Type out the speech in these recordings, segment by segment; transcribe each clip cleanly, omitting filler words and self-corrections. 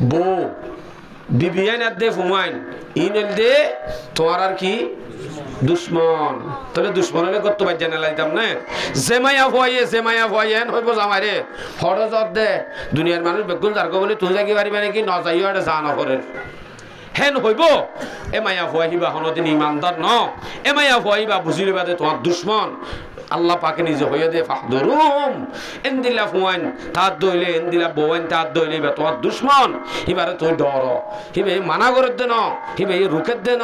বউ বিবিয়ান আর দে ফুমাইন ইনেল দে তোমার আর কি দুশ্মন। তাহলে দুশ্মন হলে কত বাদ জানা লাইতাম না জেমাইয়া ভয়ে হইব জামাইরে ফরজত দে দুনিয়ার মানুষ বেগুন যার বলে তুই জাগি পারিবে নাকি ন যাইও এটা জান করে হেন হইব এ মায়া ভুয়াইবা হনদিন ইমানদার ন এ মায়া ভুয়াইবা বুঝিলে বাদে তোমার দুশ্মন আল্লাহ পাকে নিজে হইয়া দে ফাহদুরুম এন্দিলা ফুয়ান তার দইলে এন্দিলা বউন তার দইলে বা তোমার দুশ্মন এবারে তুই ডর হিবে মানা করে দে ন হিবে রুখে দে ন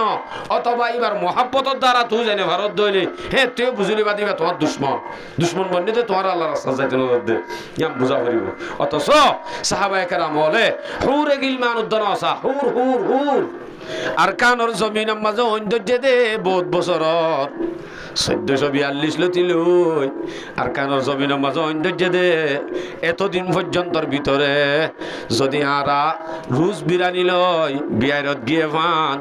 অথবা এবার মহাব্বতের দ্বারা তুই জানে ভারত দইলে হে তুই বুঝিলে বাদে তোমার দুশ্মন বন্যতে তোমার আল্লাহ রাস্তা যাইতে না দে ইয়াম বুঝা করিব। অথচ সাহাবায়ে কেরাম বলে হুরে গিলমান উদ্দান আসা হুর আর কানর জমিনের মাঝে ঐন্দর্যে দে বহুত বছরত 1442 লতিল আর কানর জমিনের মাঝে ঐন্দর্যে দে এতদিন পর্যন্তর ভিতরে যদি আরা রুজ বিরানি লয় বিয়ারত গিয়ে ফান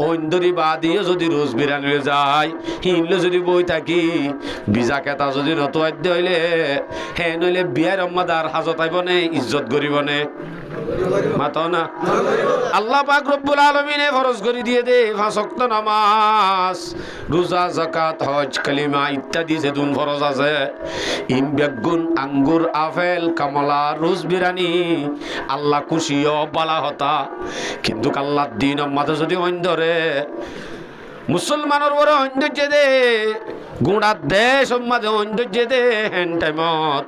ঐন্দরি বা দিয়ে যদি রুজ বিরানি যায় হিনলে যদি বই থাকি বিজা কেতা যদি নতুয়াদ্য হইলে হে নইলে বিয়ার আম্মাদার হাজত আইবনে ইজ্জত গরিবনে মাতো না। আল্লাহ পাক রব্বুল আলামিনে ফরজ করে দিয়ে দে 5 ওয়াক্ত নামাজ রোজা যাকাত হজ কালিমা ইত্যাদি যে দুন ফরজ আছে ইন বেগুন আঙ্গুর আপেল কমলা রোজ বিরানি আল্লাহ খুশিও বালা হতা কিন্তু আল্লাহর দিন মাঝে যদি অইন ধরে মুসলমানের বড় ঐন্দর্য দে গুণার দেশ মাঝে ঐন্দর্য দে হেন টাইমত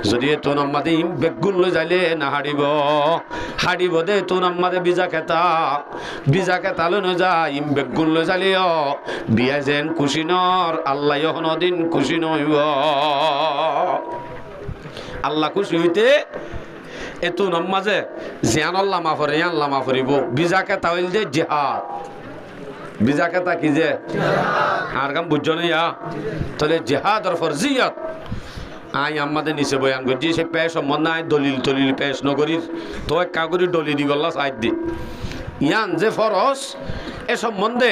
যদি তোর মাঝে ইম বেগুন লৈ যাইলে না হাড়িব দে তোর মাঝে বিজা খেতা লৈ নযা ইম বেগুন লৈ যালিও বিয়া যেন খুশি নর আল্লাহ দিন খুশি নইব। আল্লাহ খুশি হইতে এতো মাঝে জিয়ান আল্লাহ মাফরে আল্লাহ মাফরিব বিজা খেতা হইল দে জিহাদ বিজা কেতা কি যে আর কাম বুঝছো না তাহলে জেহাদর ফরজিয়ত আই আমাদের নিচে বয়ান করছি সে পেশ সম্বন্ধ নাই দলিল পেশ নগরী তো এক কাগরি দলিল দি গল্লা সাইড দি ইয়ান যে ফরজ এ সম্বন্ধে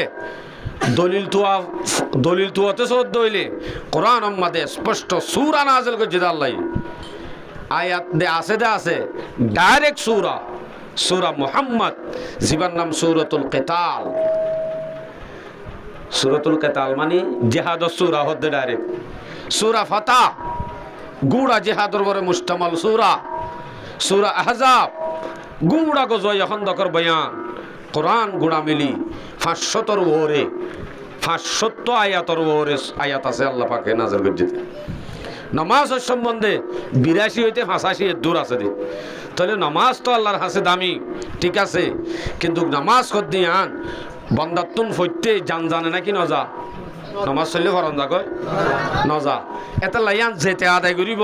দলিল তুয়াতে সদ দইলে কোরআন আমাদের স্পষ্ট সূরা নাযিল করছে আল্লাহ আয়াত দে আছে ডাইরেক্ট সূরা মুহাম্মদ জিবার নাম সূরাতুল কিতাল। সূরাতুল কিতাল মানে জিহাদর সূরা হদ্দে ডাইরেক্ট সূরা ফাতাহ গুড়া জিহাদর বরে মুশতামাল সূরা আহজাব গুড়া গজয় খন্দকর বয়ান কোরআন গুড়া মিলি 500 ওরে 500 আয়াতর ওরে আয়াত আছে আল্লাহ পাকে নাযিল করছে। নামাজের সম্বন্ধে 82 হইতে 85 এর দূর আছে দে তাহলে নামাজ তো আল্লাহর হাতে দামি ঠিক আছে কিন্তু নামাজ কদ্দিয়ান বন্দাতুন ফইতে জানে নাকি নজা নামাজ চললে ফরান যা কয় নজা এটা লাইয়ান যেতে আদায় করিব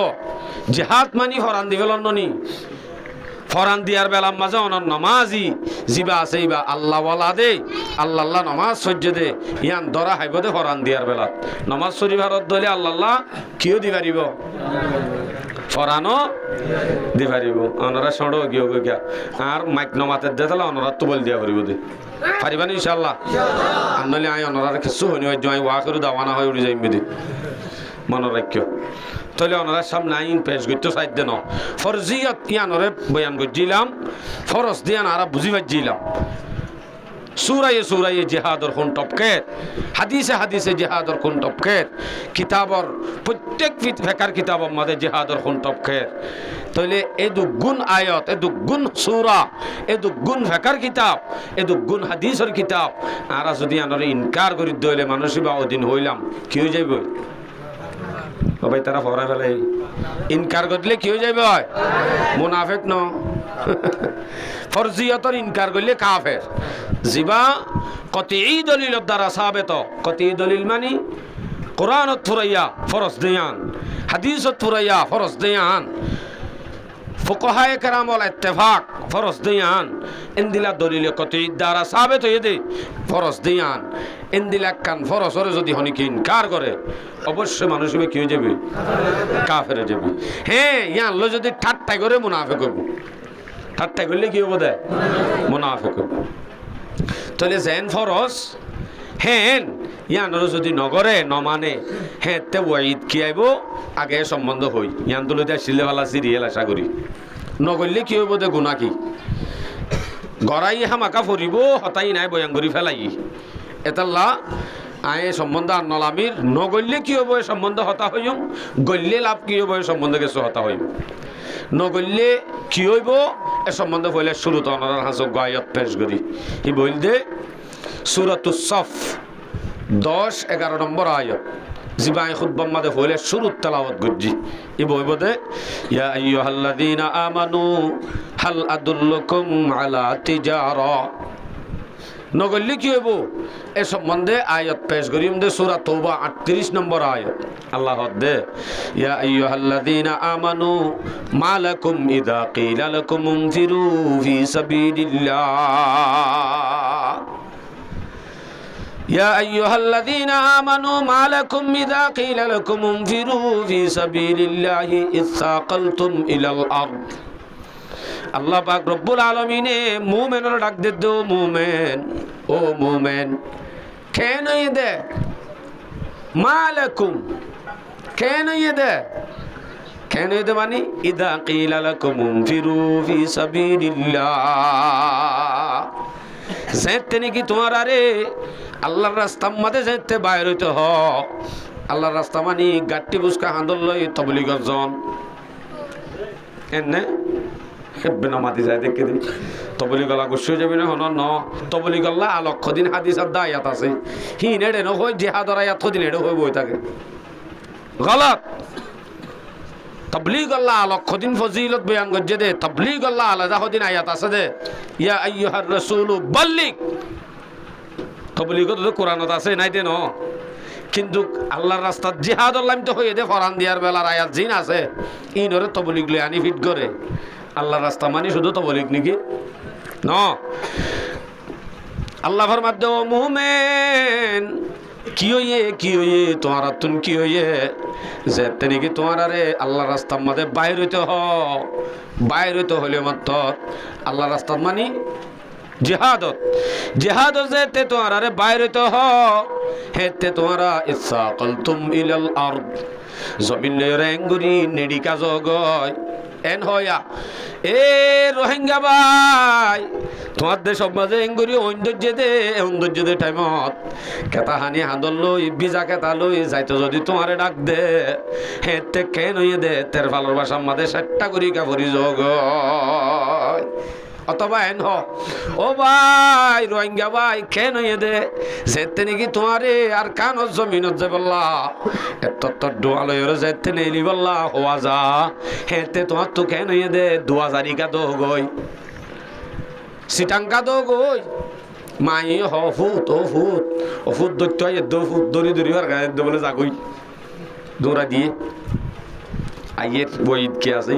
জিহাদ মানি ফরান দিবে লন্ডনি ফরান দিয়ার বেলার মাঝে অনর নামাজি জিবা আছে ইবা আল্লাহ ওয়ালা দে আল্লাহ নামাজ সহ্য দে ইয়ান ধরা হাইব দে ফরান দিয়ার বেলা নামাজ শরীফ ভারত দলে আল্লাহ কিও দি পারিব ফরানো দি পারিব অনরা সড়ো গিয়ে গিয়া আর মাইক নমাতের দে তাহলে অনরা তো বল দিয়া পারিব দে পারিবানি ইনশাআল্লাহ আর নইলে আই অনরার কিছু হইনি হয় জয় ওয়া করে দাওয়ানা হয় উড়ি যাইম দি মনে রাখিও তাহলে ওনারা সামনে আইন পেশ করতে চাইতে ন ফরজিয়ত ইয়ানরে বয়ান করছিলাম ফরজ দিয়ান আরা বুঝি পাচ্ছিলাম সুরায়ে জিহাদর কোন টপকের হাদিসে জিহাদর কোন টপকের কিতাবর প্রত্যেক ফিকার কিতাবর মধ্যে জিহাদর কোন টপকের তাহলে এই দুগুণ আয়াত এই দুগুণ সূরা এই দুগুণ ফিকার কিতাব এই দুগুণ হাদিসের কিতাব আরা যদি আনরে ইনকার করি দইলে মানুষই বা অদিন হইলাম কি হয়ে যাইব ভাই তারা ফরা ফেলে ইনকার করলে কি হয়ে যাবে মুনাফিক ন ফরজিয়তর ইনকার করলে কাফের জিবা কতই দলিলের দ্বারা সাবিত কতই দলিল মানে কোরআনত ফুরাইয়া ফরজ দেয়ান হাদিসত ফুরাইয়া ফরজ দেয়ান ফুকাহায়ে কেরামল ইত্তেফাক ফরজ দেয়ান ইন্দিলা দলিলে কতই দ্বারা সাবিত হয়ে দে ফরজ দেয়ান ইন্দিলা কান ফরজরে যদি হনিকে ইনকার করে অবশ্যই মানুষ কি হয়ে যাবে কাফের হয়ে যাবে। হ্যাঁ ইয়ান লো যদি ঠাট্টা করে মুনাফিক হইব ঠাট্টা করলে কি হবো দে মুনাফিক হইব তাহলে জেন ফরজ হ্যাঁ ইয়ানর যদি নগরে নমানে হ্যাঁ তে ওয়াইদ কি আইব আগে সম্বন্ধ হই ইয়ান তুলে দিয়ে সিলেওয়ালা সিরিয়াল আশা করি নগরলে কি হইব দে গুণা কি গড়াই হামাকা ফুরিব হতাই নাই বয়াঙ্গুরি ফেলাই এতাল্লা আয়ে সম্বন্ধ আর নলামির নগল্যে কি হবো এ সম্বন্ধে হতা হইম গল্যে লাভ কি হবো এ সম্বন্ধে কিছু হতা হইম নগল্যে কি হইব এ সম্বন্ধে বলে শুরু তো অনার হাসক গায়ত পেশ করি হি বইল দে সূরাতুস সফ 10-11 নম্বর আয়াত জিবাই খুতবা মাদে হইলে শুরু তেলাওয়াত করজি ই বইব দে ইয়া আইয়ুহাল্লাযীনা আমানু হাল আদুল্লুকুম আলা তিজারা নগল্যে কি হইব এ সম্বন্ধে আয়াত পেশ করিম দে সূরা তওবা 38 নম্বর আয়াত আল্লাহ দে ইয়া আইয়ুহাল্লাযীনা আমানু মা লাকুম ইযা কিলা লাকুম ইনফিরু ফি সাবিলিল্লাহ ইয়া আইয়ুহাল্লাযীনা আমানু মা লাকুম ইযা কিলা লাকুম ইনফিরু ফি সাবিলিল্লাহি ইসসাকালতুম ইলাল আরদ আল্লাহ পাক রব্বুল আলামিনে মুমিনের ডাক দে দো মুমিন ও মুমিন কেন ইদে মালাকুম কেন ইদে মানে ইদা কিলা লাকুম ইনফিরু ফি সাবিলিল্লাহ যেতে নাকি তোমার আরে আল্লাহর রাস্তার মধ্যে যেতে বাইর হইতে হ আল্লাহর রাস্তা মানে গাট্টি বুসকা হান্দল লই তবলিগর জন এনে বেনামাতি যায় দেখে দিই তবলি গলা গুছিয়ে যাবি না হন ন তবলি গল্লা লক্ষ দিন হাদিস আর দায়াত আছে হি নেড়ে ন হই জেহাদর আয়াত দিন এড়ে হই বই থাকে গলত তবলিগ আল্লাহ লক্ষ দিন ফজিলত বয়ান গজ্জে দে তবলিগ আল্লাহ আলাদা দিন আয়াত আছে দে ইয়া আইয়ুহার রাসূলু বাল্লিগ তবলিগ তো কোরআনত আছে নাই দে ন কিন্তু আল্লাহর রাস্তাত জিহাদ আল্লাহ তো হয়ে দে ফরান দিয়ার বেলার আয়াত জিন আছে ইনরে তবলিগ লই আনি ফিট করে আল্লাহর রাস্তা মানে শুধু তবলিগ নাকি ন আল্লাহ ফরমাতে ও মুমিন কি হইয়ে তোমার তুন কি হইয়ে যে তেনিকি তোমার আরে আল্লাহর রাস্তার মধ্যে বাইর হইতে হলে মাত্র আল্লাহর রাস্তার মানে জিহাদত যেতে তোমার আরে বাইর হইতে হেতে তোমারা ইসসাকালতুম ইলাল আরদ জমিন রেঙ্গুরি নেডি কাজ গয় এন হয়া এ রোহিঙ্গা ভাই তোমার দেশ মাঝে এঙ্গুরি ঔন্দর্য দে টাইমত কেতা হানি হান্দল লই বিজা কেতা লই যাইতো যদি তোমারে ডাক দে হেতে কেন দে তের ভালোর বাসার মাঝে 60টা করি কাপড়ি যোগ অথবা এন ও ভাই রোহিঙ্গা ভাই কেন দে যেতে নাকি তোমারে আর কানত জমিনত যে বললা এত ডোয়ালয়ের যেতে নেলি বললা হওয়া যা হেতে তোমার তো কেন দে 2000 কা দো গই সিটাঙ্কা দো গই মাই ফুত দৈত্য ফুত দরি আর গায়ে বলে যাগই দৌড়া দিয়ে আইয়ের বই কে আছে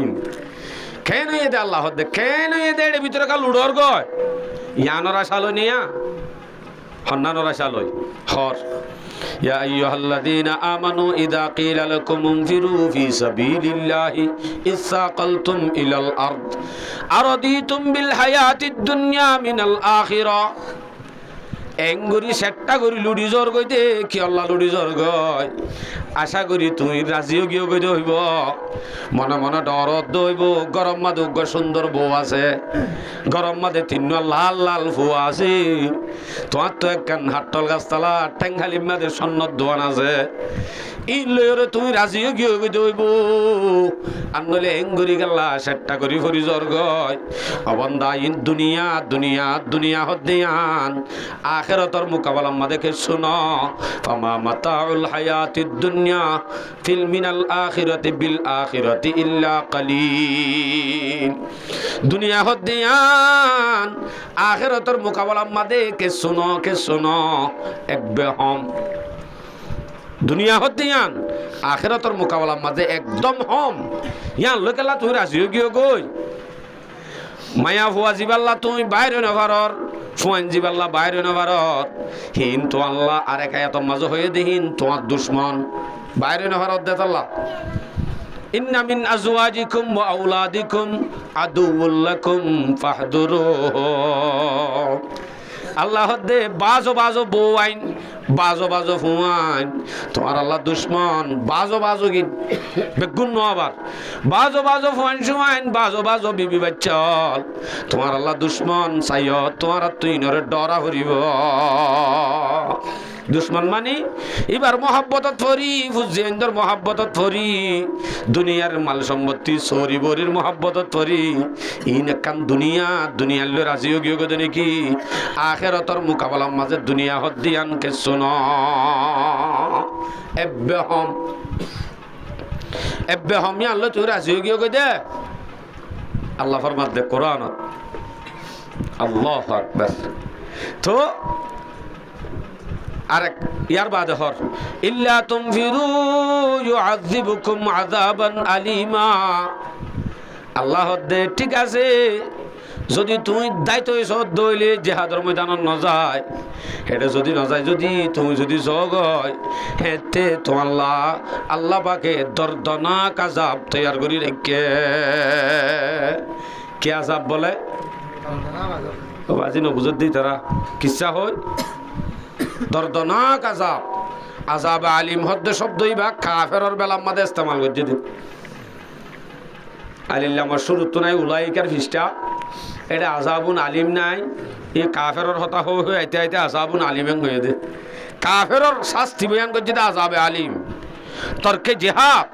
কেন দে আল্লাহ দে কেন দে এর ভিতরে কা লুডর গয় ইয়ানরা শালো নিয়া হন্নানরা শালই হর ইয়া আইয়ুহাল্লাযীনা আমানু ইযা কিলা লাকুম ইনফিরু ফি সাবিলিল্লাহি ইসসাকালতুম ইলাল আরদ আরাদিতুম বিল হায়াতিদ দুনিয়া মিনাল আখিরাহ এঙ্গুরি 60টা করি লুডি জোর কইতে কি আল্লাহ লুডি জোর গয় আশা করি তুমি রাজিও গিয়ে কইতে হইব মনে মনে ডরত দইব গরম মাদে সুন্দর বউ আছে গরম মাদে 3 লাল ফুয়া আছে তোমার তো একখান হাট্টল গাছতলা টেঙ্গালি মাদে সন্ন্যত দোয়ান আছে ই লয়রে তুমি রাজিও গিয়ে কইতে হইব আর নইলে এঙ্গুরি গেলা 60টা করি ফরি জোর গয় অবন্দা ইন দুনিয়া হদ্দিয়ান আখিরাতের মোকাবেলা আমাদেরকে শুনো ফামা মাতাউল হায়াতিদ দুনিয়া ফিল মিনাল আখিরাতি বিল আখিরাতি ইল্লা কালিল দুনিয়া হদ্দিয়ান আখিরাতের মোকাবেলা আমাদেরকে শুনো এক বেহম দুনিয়া হদ্দিয়ান আখিরাতের মোকাবেলা মাঝে একদম হম ইয়ান লোকেলা তুই রাজিও গিয়ে গই মায়া ফুয়া জিবাল্লা তুই বাইরে নভারর ফুয়ান জিবাল্লা বাইরে নভারর হিন তো আল্লাহ আর একা এত মাঝে হয়ে দেহিন তোমার দুশ্মন বাইরে নভারত দেতাল্লাহ ইন্না মিন আজওয়াজিকুম ওয়া আওলাদিকুম আদুউল লাকুম ফাহদুরুহু আল্লাহ দে বাজো বউ আইন বাজো বাজো ফুয়াইন তোমার আল্লাহ দুশ্মন বাজো বাজো কি বেগুন আবার বাজো বাজো ফুয়াইন সুমাইন বাজো বাজো বিবি বাচ্চল তোমার আল্লাহ দুশ্মন চাইও তোমার তুই নরে ডরা হরিব দুশ্মন মানি এবার মহাব্বতত ফরি ফুজিয়েন্দর মহাব্বতত ফরি দুনিয়ার মাল সম্পত্তি সরি বরির মহাব্বতত ফরি ইন কান দুনিয়ার লো রাজি গিয়ে গো নাকি আখিরাতর মুকাবলার মাঝে দুনিয়া হদ্দিয়ান কে শুনো এব্বে হম ইয়া আল্লাহ তুই রাজি গিয়ে গো দে আল্লাহ ফরমাত দে কোরআন আল্লাহু আকবার তো আরেক ইয়ার বাদে হর ইল্লা তুমফিরু ইউআযিবুকুম আযাবান আলিমা আল্লাহ দে ঠিক আছে যদি তুমি দায়িত্ব সদ হইলে জিহাদের ময়দানত নযায় এটা যদি নযায় যদি তুমি যদি যোগ হয় হেতে তোমার আল্লাহ পাকে দর্দনাক আযাব তৈয়ার করি রেখে কি আযাব বলে বাজি নবুজত দি তারা কিচ্ছা হয় দর্দনাক আযাব আযাব আলিম হদ্দে শব্দই বা কাফেরর বেলা আমাদের ইস্তেমাল করছে দিন আলিল্লামর শুরুত নাই উলাইকার ফিস্টা এটা আযাবুন আলিম নাই এই কাফেরর হতা হয়ে আইতে আইতে আযাবুন আলিমেন হয়ে দে কাফেরর শাস্তি বয়ান করছে আযাবে আলিম তর্কে জিহাদ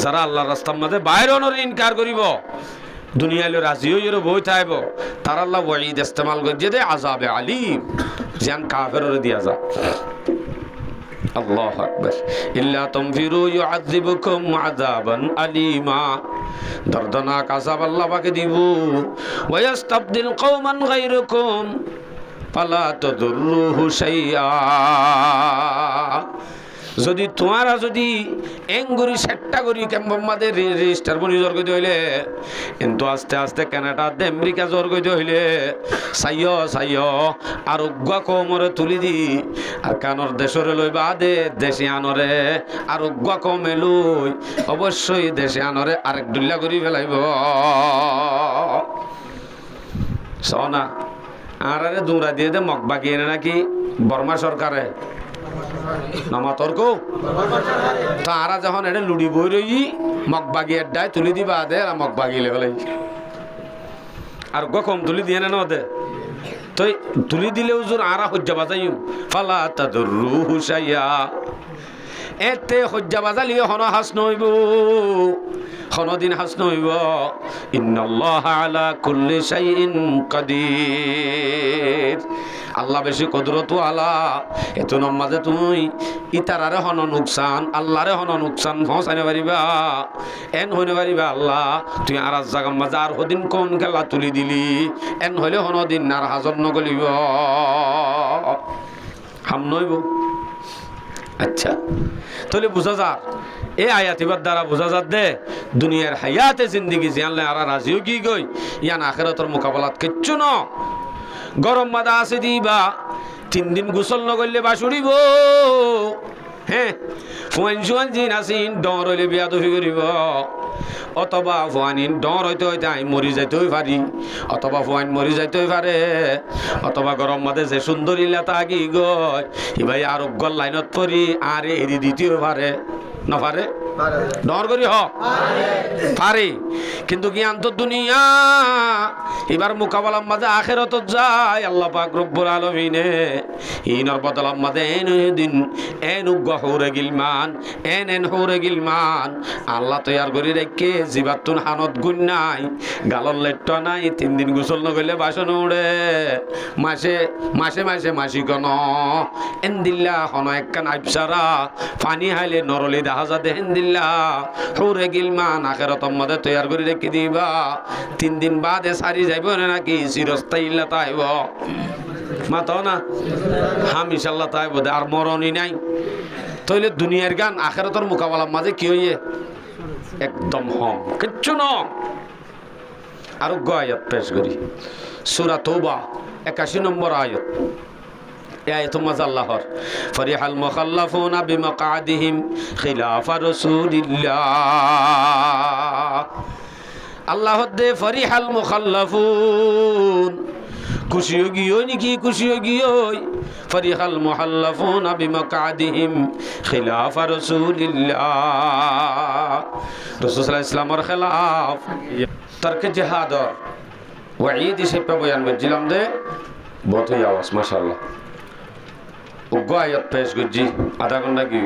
যারা আল্লাহর রাস্তার মধ্যে বাইরে অনর ইনকার করিব দুনিয়ালে রাজি হইর বই থাইব তার আল্লাহ ওয়াইদ ইস্তেমাল করছে দে আযাবে আলিম জান কাফেরর দিয়া যা আল্লাহু আকবার ইল্লা তুমফিরু ইউআযিবুকুম আযাবান আলিমা দর্দনাক আযাব আল্লাহ পাকে দিব ওয়া ইস্তাবদিল কওমান গায়রাকুম ফালা তাদুররুহু শাইআ যদি তোমারা যদি এঙ্গুরি সেট্টা করি কেম্বাদের রেজিস্টার বনি জোর করতে হইলে কিন্তু আস্তে আস্তে কানাডা আমেরিকা জোর করতে হইলে সাইয় আর উগ্গা কমরে তুলি দি আর কানর দেশরে লই বাদে দেশে আনরে আর উগ্গা কমে লই অবশ্যই দেশে আনরে আরেক দুল্লা করি ফেলাইব সনা আর আরে দৌড়া দিয়ে দে মগ বাগিয়ে নাকি বর্মা সরকারে নামা তর্ক তারা যখন এটা লুড়ি বই রই মগ বাগিয়ে ডায় তুলি দিবা দে আর মগ বাগিয়ে ফেলাই আর গকম তুলি দিয়ে না দে তো তুলি দিলেও জোর আরা হজ্জা বাজাইম ফালা তাদুররুহু শাইআ এতে হজ্জা বাজালিও হন হাস নইব দিন হাস নইব ইন্নাল্লাহা আলা কুল্লি শাইইন কাদির আল্লাহ বেশি কদরত আলা এত নমাজে তুমি ইতারারে হন নুকসান আল্লাহরে হন নুকসান পৌঁছাইতে পারিবা এন হইতে পারিবা আল্লাহ তুই আর জায়গা মাঝে আর হদিন কোন খেলা তুলি দিলি এন হইলে হন দিন আর হাজর নগলিব হাম নইব আচ্ছা তাহলে বুঝা যা এই আয়াতিবার দ্বারা বোঝা যাত দে দুনিয়ার হায়াতে জিন্দিগি জানলে আর রাজিও কি গই ইয়ান আখিরাতের মোকাবেলাত কিচ্ছু ন গরম মাদা আছে দিবা 3 দিন গোসল নগরলে বাসুরিব হ্যাঁ ফুয়ান জিন আসিন ডর হইলে বিয়াদফি করিব অথবা ফুয়ানিন ডর হইতে হইতে আই মরি যাইতেও পারি অথবা ফুয়ান মরি যাইতেও পারে অথবা গরম মাদে যে সুন্দরী লেতা গি গয় ই ভাই আরোগ্যর লাইনত পরি আর এরি দিতেও পারে না পারে ডর করি পারে কিন্তু জ্ঞান তো দুনিয়া এবার মোকাবেলার মাঝে আখিরাত যায় আল্লাহ পাক রব্বুল আলামিনে ইনর বদলার মাঝে দিন এন গহরে গিলমান এন হরে গিলমান আল্লাহ তৈয়ার করে রেখে জিবাতুন হানত গুণ নাই গালর লেট্ট নাই 3 দিন গোসল নগরলে বাসন উড়ে মাসে মাসি কন এন্দিল্লা হন একখান আইবসারা পানি হাইলে নরলি দেখা যা দেহেন দিল্লা হরে গিলমান আখিরাতের মধ্যে তৈয়ার করে রেখে দিবা 3 দিন বাদে সারি যাইব নাকি চিরস্থায়ী ইল্লা তাইব মাতাও না হাম ইনশাআল্লাহ তাইব আর মরণই নাই তাইলে দুনিয়ার গান আখিরাতের মোকাবেলার মাঝে কি হইয়ে একদম হম কিচ্ছু ন আর আয়াত পেশ করি সূরা তওবা 81 নম্বর আয়াত আয়াত মাঝে আল্লাহর ফরিহাল মুখাল্লাফুনা বিমাকআদিহিম খিলাফা রাসূলিল্লাহ আল্লাহ দে ফরিহাল মুখাল্লাফুন খুশি গিয়ে নাকি খুশি গিয়ে ফরিহাল মুহাল্লাফুনা বিমাকাদিহিম খিলাফা রাসূলিল্লাহ। রাসূল সাল্লাল্লাহু আলাইহি ওয়াসাল্লামের খিলাফ তরকে জিহাদর ওয়াঈদ হিসেবে বয়ান করছিলাম দে বহুত আওয়াজ মাশাআল্লাহ উগ্র আয়াত পেশ করছি আধা ঘন্টা কি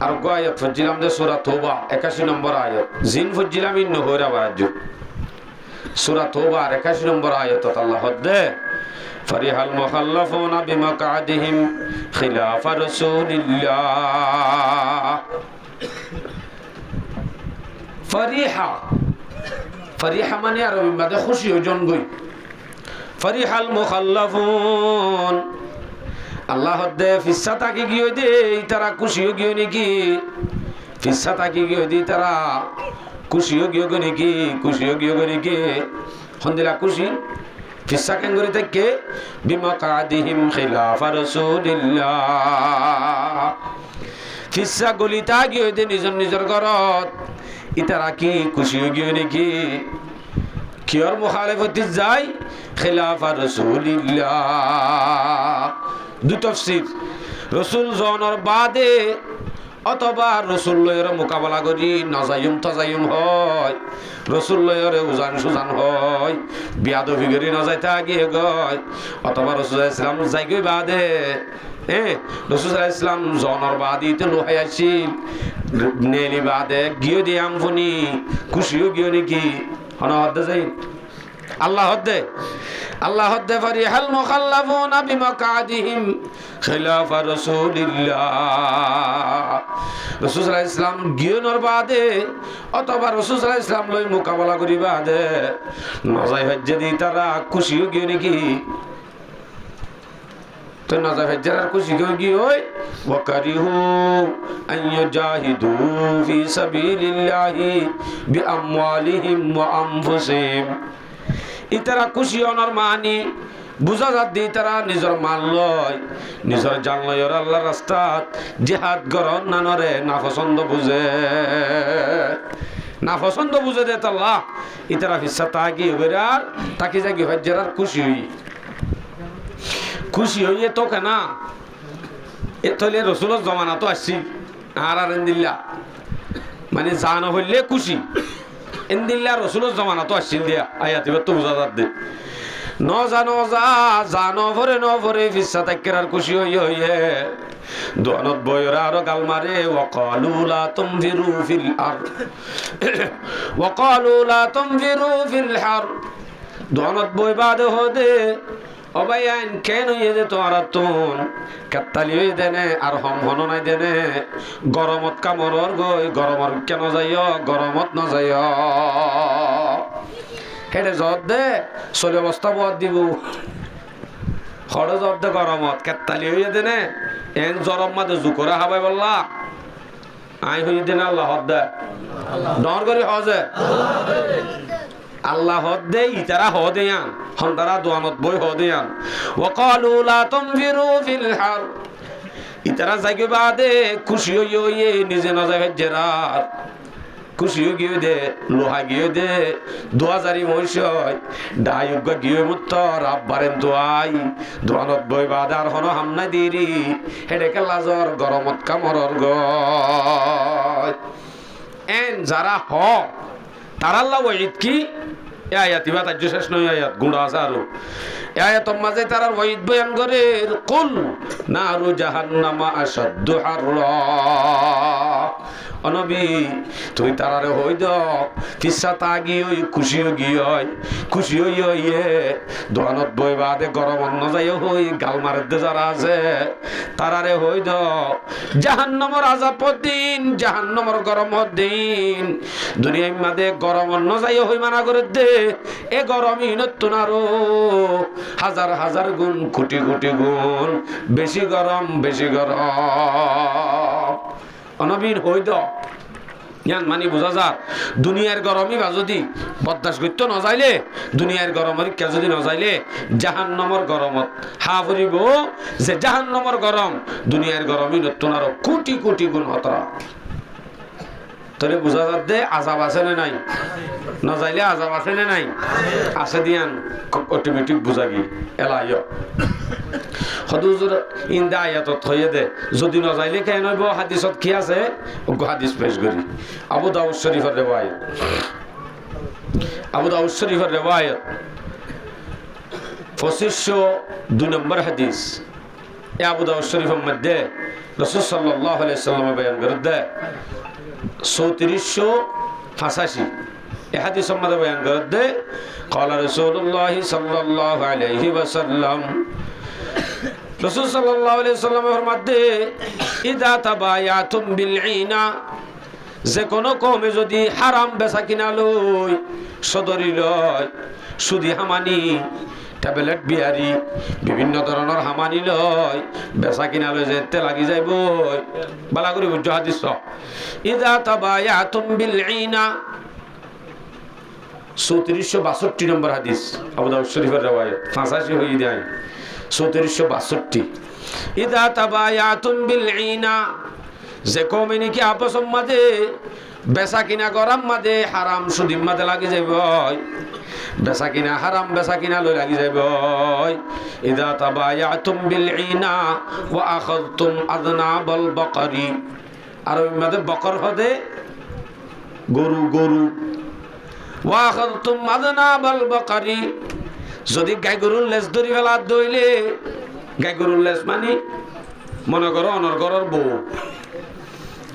আর উগ্র আয়াত ফজিলাম দে সূরা তওবা 81 নম্বর আয়াত জিন ফজিলাম ইন নহরা বাজু সূরা তওবা 81 নম্বর আয়াত আল্লাহ দে ফরিহাল মুখাল্লাফুনা বিমাকাদিহিম খিলাফা রাসূলিল্লাহ। ফরিহা ফরিহা মানে আরবি মাঝে খুশি ওজন গই ফরিহাল মুখাল্লাফুন আল্লাহ দে ফিসা তাকি গিয়ে দে তারা খুশিও গিয়ে নাকি ফিসা তাকি গিয়ে দি তারা খুশিও গিয়ে গো নাকি খুশিও গিয়ে গো নাকি হন্দিলা খুশি ফিসা কেন করে থেকে বিমাকাদিহিম খিলাফা রাসূলিল্লাহ। ফিসা গলিতা গিয়ে দে নিজর নিজর ঘরত ইতারা কি খুশিও গিয়ে নাকি কিয়র মুখালিফতি যায় খিলাফা রাসূলিল্লাহ। দু তাফসীর রাসূল জনের বাদে অথবা রাসূল লয়ের মোকাবেলা করি নাজায়ুম তাজায়ুম হয় রাসূল লয়ের উজান সুজান হয় বিয়াদবি করি না যাইতে গিয়ে গয় অথবা রাসূল ইসলাম যাই গই বাদে রাসূল ইসলাম জনের বাদে তো লোহাই আসিল নেলি বাদে গিয়ে দিয়াম ফনি খুশিও গিয়ে নাকি হনা হদ্দে যাই আল্লাহ হদ্দে ফরিহাল মুখাল্লাফুনা বিমাকাদিহিম খিলাফা রাসূলিল্লাহ। রাসূল সাল্লাল্লাহু আলাইহি ওয়াসাল্লাম গিয়নর বাদে অথবা রাসূল সাল্লাল্লাহু আলাইহি ওয়াসাল্লাম লই মোকাবেলা করি বাদে নজাই হজ্জে দি তারা খুশিও গিয়ে নাকি তো নজাই হজ্জের খুশি গিয়ে ওই ওয়াকারিহু আন ইউজাহিদু ফি সাবিলিল্লাহি বিআমওয়ালিহিম ওয়া আনফুসিহিম। ইতারা খুশি অনর মানি বুঝা যাত দি তারা নিজের মাল লয় নিজের জান লয় আল্লাহর রাস্তাত জিহাদ করন নানরে না পছন্দ বুঝে দে আল্লাহ ইতারা ফিসা তাকি হইরার তাকি জাগি হজ্জার খুশি হইয়ে তো কেনা এ তলে রাসূলের জমানা তো আসছি আর ইন্দিল্লাহ মানে জানো হইলে খুশি ইন্দিল্লাহ রাসূলের জমানা তো আসছিল দিয়া আয়াত এবার তো বুঝা যাত দে জানো ভরে ফিসা তাকের খুশি হইয়ে দোয়ানত বয়রা আরো গাল মারে ওয়াকালু লা তুমফিরু ফিল হার দোয়ানত বই বাদে হদে অবায়ান কেন ইয়ে তো আর তুন কাত্তালি হয়ে দেনে আর হন নাই দেনে গরমত কামরর গই গরমর কেন যাইও গরমত না যাইও হেডে জব দে চলে অবস্থা বদ দিব হরে জব দে গরমত কাত্তালি হয়ে দেনে এন জরম মাদে জুকরা হাবাই বললা আই হয়ে দেনে আল্লাহ হদ দে ডর করি হজে আল্লাহ হদ দে ইতারা হদেয়ান হন্দারা দোয়ানত বই হদেয়ান ওয়াকালু লা তুমফিরু ফিল হার ইতারা জাগে বাদে খুশি হইয়ে নিজে না যাবে জেরার খুশি গিয়ে দে লোহা গিয়ে দে 2000 মহিষয় ডায়ুগ গিয়ে মুত্তর আব্বারেন দোয়াই দোয়ানত বই বাদার হন হামনা দিরি হেডে লাজর গরমত কামরর গয় এন যারা হ তার আল্লাহ ওয়াইদ কি আয়াত ইবা তাজ্জু শেষ নয় আয়াত গুণা আছে আরো আয়াত মাঝে তার ওয়াইদ বয়ান করে কুল নারু জাহান্নামা আশাদ্দু হাররা অনবী তুই তারারে হই দ ফিসা তাগি ওই খুশি হইয়ে দোয়ানত বই বাদে গরম অন্য যাই হই গাল মারের দে যারা আছে তারারে হই দ জাহান্নামের আযাবর দিন জাহান্নামের গরমের দিন দুনিয়ার মাঝে গরম অন্য যাই হই মানা করে দে এ গরমই নতুন আরো হাজার গুণ কোটি গুণ বেশি গরম অনবীর হইদ জ্ঞান মানি বোঝা যাক দুনিয়ার গরমই বা যদি বরদাস্ত করতে না যাইলে দুনিয়ার গরমের কে যদি না যাইলে জাহান্নামের গরমত হা ফুরিব যে জাহান্নামের গরম দুনিয়ার গরমই নতুন আরো কোটি গুণ হতরা তাহলে বোঝা যাচ্ছে আজাব আছে না নাই, না যাইলে আজাব আছে না নাই, আছে দিয়ান অটোমেটিক বুঝা গি এলাইয় হদুজুর ইন্দা আয়াতত হয়ে দে যদি না যাইলে কেন হইব হাদিসত কি আছে হাদিস পেশ করি আবু দাউদ শরীফের রিওয়ায়াত আবু দাউদ শরীফের রিওয়ায়াত 2502 নম্বর হাদিস এ আবু দাউদ শরীফের মধ্যে রাসূল সাল্লাল্লাহু আলাইহি ওয়াসাল্লাম বয়ান করতে 3485 এ হাদিসের মধ্যে বয়ান করতে قال رسول الله صلى الله عليه وسلم রাসূল সাল্লাল্লাহু আলাইহি ওয়াসাল্লামের মধ্যে ইদা তাবায়াতুম বিল ঈনা যে কোনো কমে যদি হারাম বেচা কিনা লই সদরি লয় সুদি হামানি ট্যাবলেট বিয়ারি বিভিন্ন ধরনের হামানি লয় বেচা কিনা লয় যেতে লাগি যাইব বালা করে বুঝ হাদিস ইদা তাবায়াতুম বিল ঈনা 3462 নম্বর হাদিস আবু দাউদ শরীফের riwayat 85 হই দেয় 3462 ইদা তাবায়াতুম বিল ঈনা যে কমে নাকি আপস মাঝে বেচা কিনা গরম মাঝে হারাম সুদিম মাঝে লাগি যাইব বেচা কিনা হারাম বেচা কিনা লই লাগি যাইব ইদা তাবায়াতুম বিল ঈনা ওয়া আখাযতুম আযনাবাল বাকারি আর ওই মাঝে বকর হদে গরু গরু ওয়া আখাযতুম আযনাবাল বাকারি যদি গাই গরুর লেজ ধরি ফেলা দইলে গাই গরুর লেজ মানে মনে করো অনর ঘরের বউ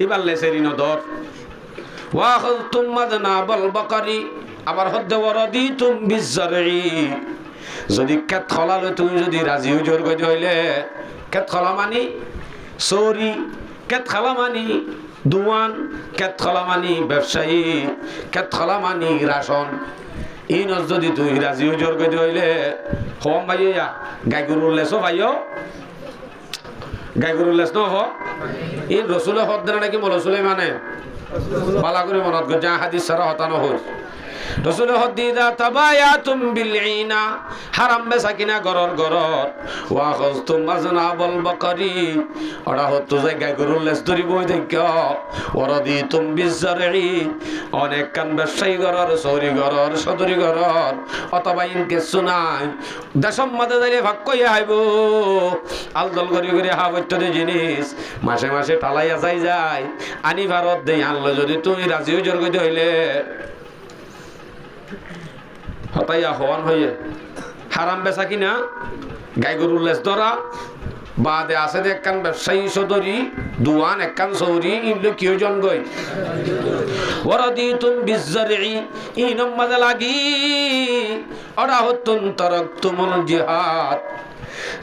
এবার লেসেরি নদর ওয়া আখাযতুম আযনাবাল বাকারি আবার হদ্দে ওয়ারাদিতুম বিজরি যদি কেত খলালে তুমি যদি রাজি হুজুর কই হইলে কেত খলা মানি সরি কেত খলা মানি দুয়ান কেত খলা মানি ব্যবসায়ী কেত খলা মানি রাশন ইন যদি তুই রাজি হুজুর কই হইলে হম ভাইয়া গাই গরুর লেসো ভাইও গাই গরুর লেস ন হ এই রসুলের হদ দেনা নাকি রসুলে মানে পালা করে মনত করে যা হাদিস সারা হতানো হই রসুলের হদ দিদা তাবায়াতুম বিল ঈনা হারাম বেচা কিনা গরর গরর ওয়া আখাযতুম আযনাবাল বাকারি ওরা হতো যে গাই গরুর লেস ধরি বই দেখ ওয়ারাদিতুম বিজরি অনেক কান ব্যবসায়ী গরর সৌরি গরর সদরি গরর অথবা ইনকে সুনাই দশম মাদে যাইলে ভাগ কইয়া আইব আলদল করি করে হাবত্যতে জিনিস মাসে মাসে টালাইয়া যায় আনি ভারত দেই আনলো যদি তুমি রাজি হুজুর কইতে হইলে হতাইয়া হওয়ান হইয়ে হারাম বেচা কিনা গাই গরুর লেজ ধরা বাদে আছে যে একখান ব্যবসায়ী সদরি দুয়ান একখান সৌরি ইনলে কিয় জন গই ওয়ারাদিতুম বিজরি ইনম মাযা লাগি ওরা হতুন তারাকতুমুল জিহাদ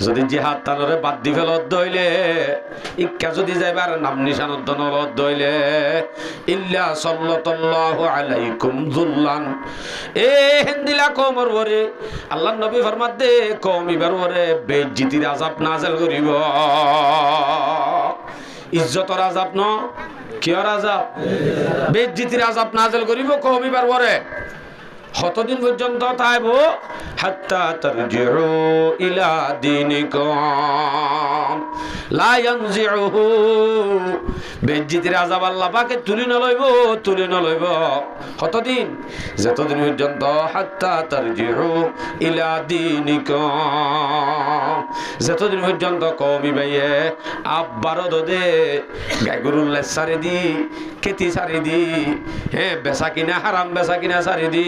যদি জিহাদ তানরে বাদ দি ফেলত দইলে ইক্কা যদি যাইবার নাম নিশানত দনত দইলে ইল্লা সাল্লাল্লাহু আলাইকুম যুল্লান এ হিন্দিলা কমর ওরে আল্লাহর নবী ফরমাত দে কওমিবার ওরে বেইজ্জতির আযাব নাযিল করিব ইজ্জতের আযাব ন কিয়র আযাব বেইজ্জতির আযাব নাযিল করিব কওমিবার ওরে কতদিন পর্যন্ত তাইব হাত্তা তারজিউ ইলা দীনিকুম লা ইয়ানজিউহু বেজ্জিতির আযাব আল্লাহ পাকে তুলি নলইব কতদিন যতদিন পর্যন্ত হাত্তা তারজিউ ইলা দীনিকুম যতদিন পর্যন্ত কওমি ভাইয়ে আব্বার দদে গায়গরুল সারি দি কেতি সারি দি হে বেচা কিনা হারাম বেচা কিনা সারি দি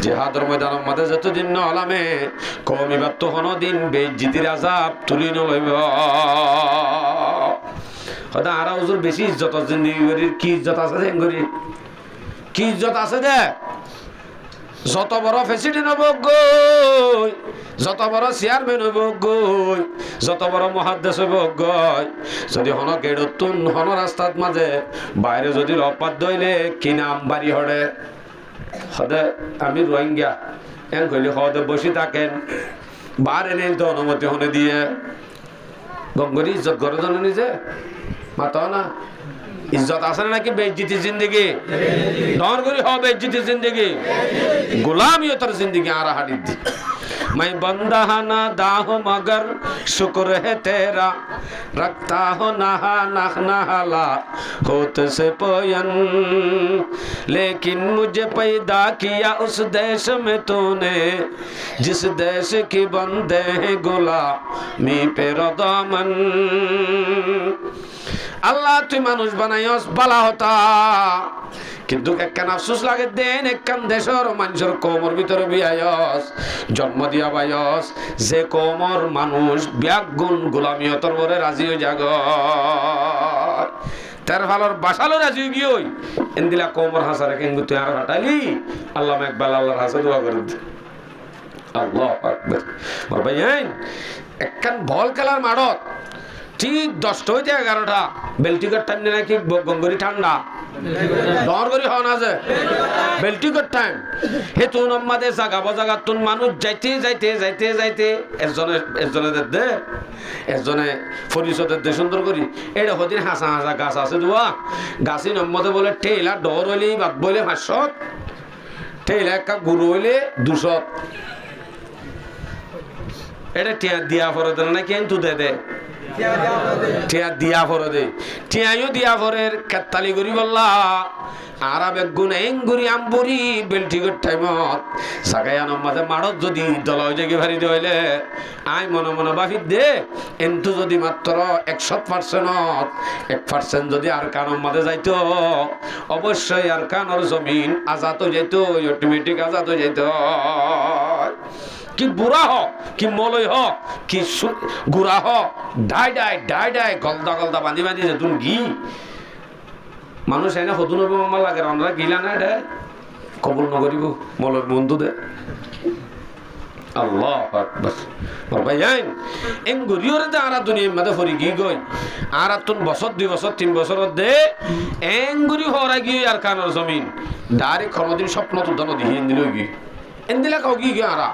জিহাদের ময়দানের মধ্যে যতদিন ন হলামে কওমিবার তো কোনো দিন বেজ্জিতির আযাব তুলি নলইব হয়তো আর হুজুর বেশি ইজ্জত জিন্দেগি করি কি ইজ্জত আছে দেন কি ইজ্জত আছে দে যত বড় প্রেসিডেন্ট হব গই যত বড় চেয়ারম্যান হইব গই যত বড় মহাদেশ হইব গই যদি হন গেড়তুন হন রাস্তার মাঝে বাইরে যদি অপাত দইলে কি নাম বাড়ি হড়ে হদে আমি রোহিঙ্গা এন কইলে হদে বসে থাকেন বারে নেই তো অনুমতি হনে দিয়ে গঙ্গরি ইজ্জত করে জানো নিজে মাতাও না ইজ্জত আছে নাকি বেইজ্জতি জিন্দেগি ডর করি হবে বেইজ্জতি জিন্দেগি গোলামিয়তের জিন্দেগি আর হাড়ি দি मैं बंदा ना दाहूं मगर शुक्र है तेरा रखता हो नहा नहला होत से पोयन लेकिन मुझे पैदा किया उस देश में तूने जिस देश की बंदे हैं गुलामी पे रदामन আল্লাহ তুই মানুষ বানাইস বালা হতা কিন্তু একখান আফসোস লাগে দেন একখান দেশের মানুষের কোমর ভিতরে বিয়ায়স জন্ম দিয়া বাইস যে কোমর মানুষ ব্যাগুণ গোলামিয়তর বরে রাজি হয়ে জাগ তার ভালোর বাসালো রাজি গিয়ে এন্দিলা কোমর হাসারে কিন্তু তুই আর হাঁটালি আল্লাহ একবার আল্লাহর হাসে দোয়া করে দে আল্লাহ আকবার মোর ভাই একখান বল খেলার মাঠত ঠিক 10টা হইতে 11টা বেলটিকার টাইম নাকি গঙ্গরি ঠান্ডা ডর করি হন আছে বেলটিকার টাইম হে তুন আমাদের জায়গা বাজাগা তুন মানুষ যাইতে যাইতে যাইতে যাইতে একজনে দে একজনে পরিষদের দে সুন্দর করি এটা হদিন হাসা হাসা গাছ আছে দুয়া গাছি নম্মদে বলে টেইলা ডর হইলে বাদ বইলে 500 টেইলা একটা গুরু হইলে 200 এটা টিয়া দিয়া পরে দেন না কিন্তু দে টিয়া দিয়া পরে দে টিয়াইও দিয়া পরের কাতালি করি বললা আর বেগুন এঙ্গুরি আমবুরি বেলটিগর টাইমত সাগায়ানোর মাঝে মাড়ত যদি দলয় জেগে ভারি হইলে আই মনে মনে বাফি দে কিন্তু যদি মাত্র 100% যদি আর কানোর মাঝে যাইতো অবশ্যই আর কানোর জমিন আজাদ হয়ে যাইতো অটোমেটিক আজাদ হয়ে যাইতো কি বুড়া হ কি মলয় হ কি গুড়া হ ডাই ডাই ডাই ডাই গলদা গলদা বাঁধি বাঁধি যে তুমি ঘি মানুষ এনে সদু নব মামা লাগে আমরা গিলা না এটা কবুল নকরিব মলয় বন্ধু দে আল্লাহ আকবার ভাই আইন এম গরিয়রে দে আরা দুনিয়ার মধ্যে ফরি গি গই আর তুন বছর 2 বছর 3 বছর দে এম গরি হরা গি আর কানোর জমিন ডাইরেক্ট কোনদিন স্বপ্ন তো দন দি হিন্দি লই গি এন্দিলা কাউ গি গি আরা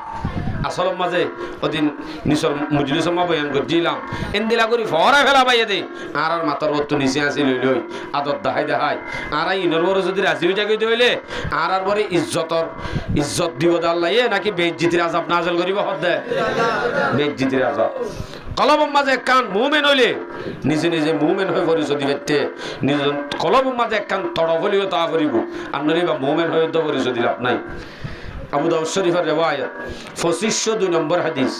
আসল মাঝে ওদিন নিসর মজলিসের মা বয়ান করছিলাম এন্দিলা করি ফরা ফেলা পাইয়ে দে আর আর মাথার বত্তু নিচে আসি লই লই আদত দেখাই দেখাই আর ইনর বড় যদি রাজি হয়ে যাবে হইলে আর আর পরে ইজ্জত দিব আল্লাহ নাকি বেইজ্জতির আযাব নাযিল করিব হদ দে বেইজ্জতির আযাব কলবের মাঝে কান মুমিন হইলে নিজে নিজে মুমিন হয়ে পরিচয় দিবে নিজ কলবের মাঝে কান তড়ফলিও তা করিব আর নরিবা মুমিন হয়ে তো পরিচয় দিলাম নাই আবু দাউদ শরীফের রিওয়ায়াত 2502 নম্বর হাদিস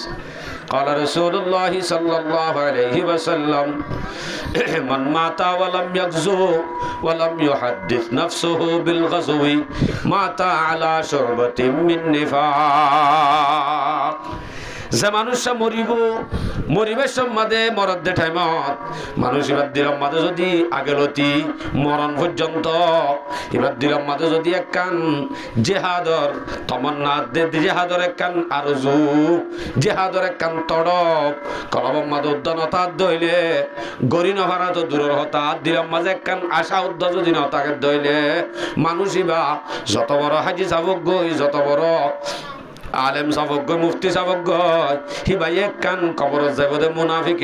قال رسول الله صلى الله عليه وسلم من مات ولم يغزو ولم يحدث نفسه بالغزو مات على شعبة من نفاق যে মানুষটা মরিবের সম্মাদে মরদ দে টাইমত মানুষ এবার দিলাম মাঝে যদি আগেলতি মরণ পর্যন্ত এবার দিলাম মাঝে যদি একখান জেহাদর তমন্না দে জেহাদর একখান আরজু জেহাদর একখান তড়প কলবম মাঝে উদ্যানতা দইলে গরি নভারা তো দূরের হতা দিলাম মাঝে একখান আশা উদ্য যদি নতাকে দইলে মানুষই বা যত বড় হাজি যাবক গই যত বড় আলেম সাবক মুফতি সাবক হি ভাই এক কান কবর যাবদে মুনাফিক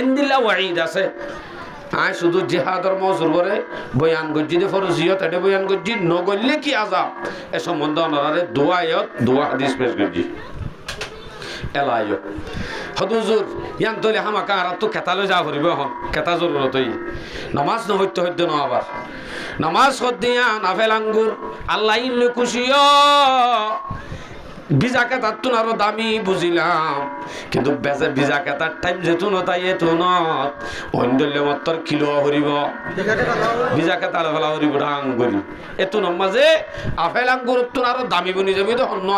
ইন্দিল্লা ওয়াইদ আছে আয় শুধু জিহাদর মজুর করে বয়ান গজ্জি দে ফরজিয়ত এটা বয়ান গজ্জি নগল্লে কি আযাব এ সম্বন্ধে অনারে দোয়া হাদিস পেশ গজ্জি এলাইও হদুজুর ইয়ান তলে হামাকা আর তো কেতালে যা ভরিব এখন কেতা জরুরতই নামাজ ন হইতে ন আবার নামাজ দিয়া নাফেল আঙ্গুর আল্লাহ ইনলে খুশিও বিজা কেতার তুন আরো দামি বুঝিলাম কিন্তু বেজে বিজা কেতার টাইম যেতু নতাই এতু নত অন্যলে মত্তর কিলো হরিব বিজা কেতার ফেলা হরিব ডাং করি এতু নমাজে আফেল আঙ্গুর তুন আরো দামি বনি যাবি তো হন্য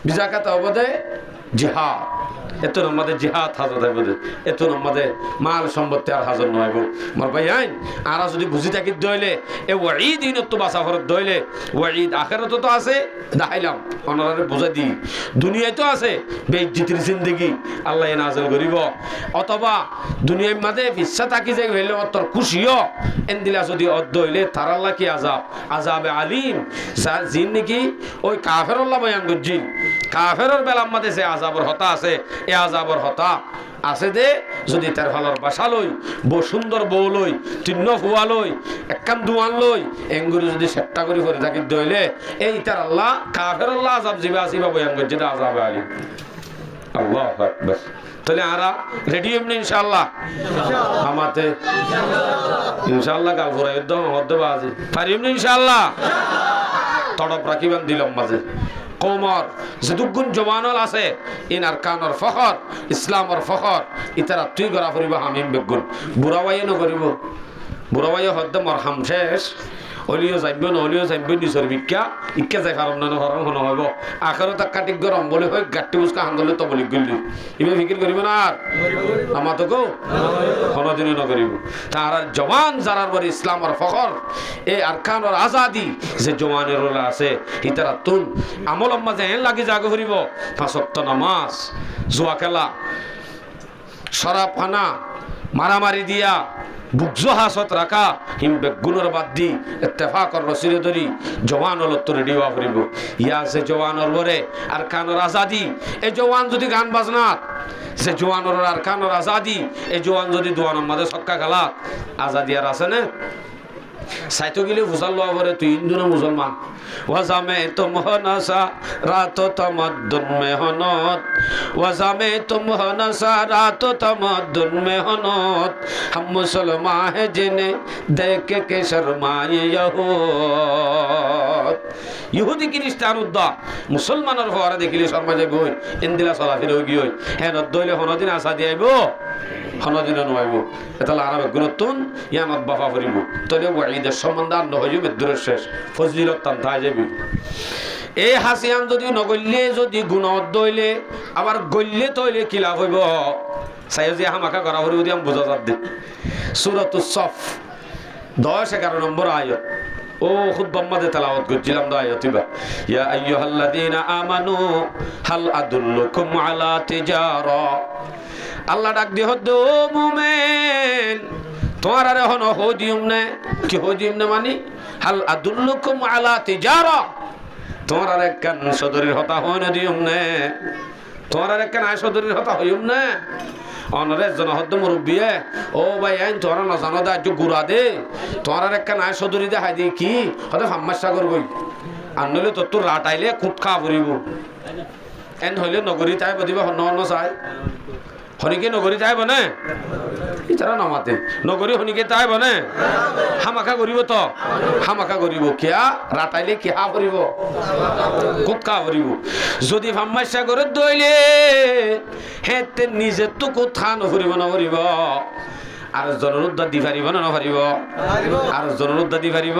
বিজা কেতা হবদে জিহাদ এত আমাদের জিহাদ হাজত হইব এত আমাদের মাল সম্পত্তি আর হাজর নহইব মোর ভাই আইন আর যদি বুঝি থাকি দইলে এ ওয়াঈদ ইনত তো বাসা ফরত দইলে ওয়াঈদ আখিরাতে তো আছে দেখাইলাম অনরারে বুঝাই দি দুনিয়ায় তো আছে বেইজ্জতির জিন্দেগি আল্লাহ নাযিল করিব অথবা দুনিয়ার মাঝে ইচ্ছা থাকি যে হইলে তোর খুশিও এন্দিলা যদি অদ্দ হইলে তার আল্লাহ কি আযাবে আলিম জিন নাকি ওই কাফের আল্লাহ বয়ান করছি কাফেরের বেলা আমাদের যে আযাবের হতা আছে এ আযাবর হতা আছে দে যদি তার ভালোর বাসা লই সুন্দর বউ লই তিন্ন ফুয়া লই একখান দুয়ান লই এঙ্গুরি যদি সেট্টা করে করে থাকি দইলে এই তার আল্লাহ কাফের আল্লাহ আযাব জিবা আসিবা বয়ান করছে এটা আযাব আলী আল্লাহু আকবার তাহলে আরা রেডি এমনি ইনশাআল্লাহ আমাতে ইনশাআল্লাহ কাল ফুরাই একদম মধ্যে বাজে পারি এমনি ইনশাআল্লাহ তড়প রাখিবেন দিলম মাঝে কোমর যে দুগুণ জওয়ানল আছে ইন আরকানর ফখর ইসলামর ফখর ইতারা তুই গড়া ফুরিব হামিম বেগুন বুড়াবাইয়ে নকরিব বুড়াবাইয়ে হদ্দ মরহাম শেষ অলিও যাইব নহলিও যাইব নিজের ভিক্ষা ইক্কা যাই ফারম না হরম হন হইব আখেরও তাক কাটিক গরম বলে হয় গাঁটি বুঝকা হান্দলে তো বলি গলি ইবে ফিকির করিব না আর আমার তো কেউ কোনোদিনই নকরিব তার জওয়ান যারার বড় ইসলামর ফখর এই আরকানর আজাদি যে জওয়ানের রোলা আছে ইতারা তুন আমল মাঝে এন লাগি জাগ ফুরিব 5 ওয়াক্ত নামাজ জুয়া খেলা শরাব খানা মারামারি দিয়া বুকজো হাসত রাখা হিম বেগুনের বাদ দি ইত্তেফাকর রসিরে ধরি জওয়ান হল তো রেডি হওয়া ফুরিব ইয়া সে জওয়ানর বরে আর কানর আজাদি এই জওয়ান যদি গান বাজনাত সে জওয়ানর আর কানর আজাদি এই জওয়ান যদি দোয়ানোর মাঝে ছক্কা খেলা আজাদি আর আছে না সাইতো গেলে বুঝাল লওয়া পরে তুই হিন্দু মুসলমান ওয়াজামে তুম হনসা রাত তমদ্দুন মেহনত ওয়াজামে তুম হনসা রাত তমদ্দুন মেহনত हम मुसलमान है जिन्हें देख के शर्माए यहूद ইহুদি খ্রিস্টান উদ্দা মুসলমানের হওয়ারে দেখিলে শর্মা যাইব ইন্দিলা চলাফির হয়ে গিয়ে হ্যাঁ দইলে হনদিন আসা দিয়ে আইব হনদিন নোয়াইব এটা আরব গুণতুন ইয়ানত বাফা ফুরিব তলে ওয়াইদের সম্বন্ধ আর নহইব মেদুরের শেষ ফজিলত তান থাই যাবি এই হাসিয়ান যদি নগল্লে যদি গুণত দইলে আবার গল্লে তইলে কি লাভ হইব সাইও যে হামাকা করা ফুরিব দিয়ে আমি বোঝা যাবে সূরাতুস সফ 10-11 নম্বর আয়াত ও খুতবা মধ্যে তেলাওয়াত করছিলাম দা আয়াতিবা ইয়া আইয়ুহাল্লাযীনা আমানু হাল আদুল্লুকুম আলা তিজারা আল্লাহ ডাক দি হদ ও মুমিন তোমার আর হন হদিউম না কি হদিউম না মানে হাল আদুল্লুকুম আলা তিজারা তোমার আর একখান সদরের হতা হইন দিউম না তোমার আর একখান আয় সদরের হতা হইউম না অনরে জনহদ্দ মুরব্বিয়ে ও ভাই আইন তোরা না জানো দা গুড়া দে তোর আর একটা নাই সদরি দে হাই দি কি হতে ফাম্মাশা করবই আর নইলে তোর রাত আইলে খুঁট খা পড়িব এন হইলে নগরী তাই বদিব হন চাই হনিকে নগরী তাই বনে ইতারা নামাতে নগরী হনিকে তাই বনে হামাখা করিব তো হামাখা করিব কিয়া রাতাইলে কি হা করিব খুঁট খা পড়িব যদি ফাম্মাশা করে দইলে হেতে নিজে তো কোথা নকরিব নকরিব আর জনের উদ্ধার দি পারিব না নপারিব আর জনের উদ্ধার দি পারিব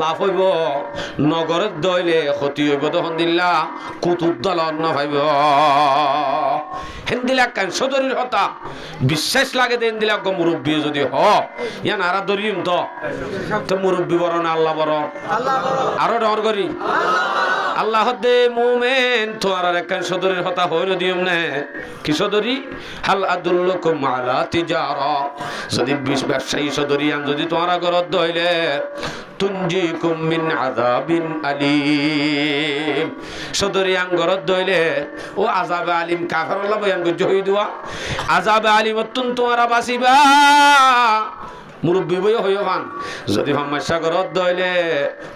লাভ হইব নগরের দইলে ক্ষতি হইব তখন দিল্লা কুতুদ্দল অন্ন পাইব হেন্দিলা কান সদরির হতা বিশ্বাস লাগে দেন দিলা গো মুরব্বী যদি হ ইয়ান আরা দরিম তো মুরব্বী বড় না আল্লাহ বড় আরো ডর করি আল্লাহ দে মুমিন তোর আর একখান সদরির হতা হইল দিম না কি সদরি হাল আদুল্লুকুম আলা তিজারা যদি ব্যবসায়ী সদরিয়ান যদি তোমরা গরদ দইলে তুনজিকুম মিন আযাবিন আলিম সদরিয়ান গরদ দইলে ও আযাব আলিম কাফের আল্লাহ বয়ান করতে হই দুয়া আযাব আলিম তোমরা বাঁচিবা মুরব্বী বই হইও ফান যদি সমস্যা গরদ দইলে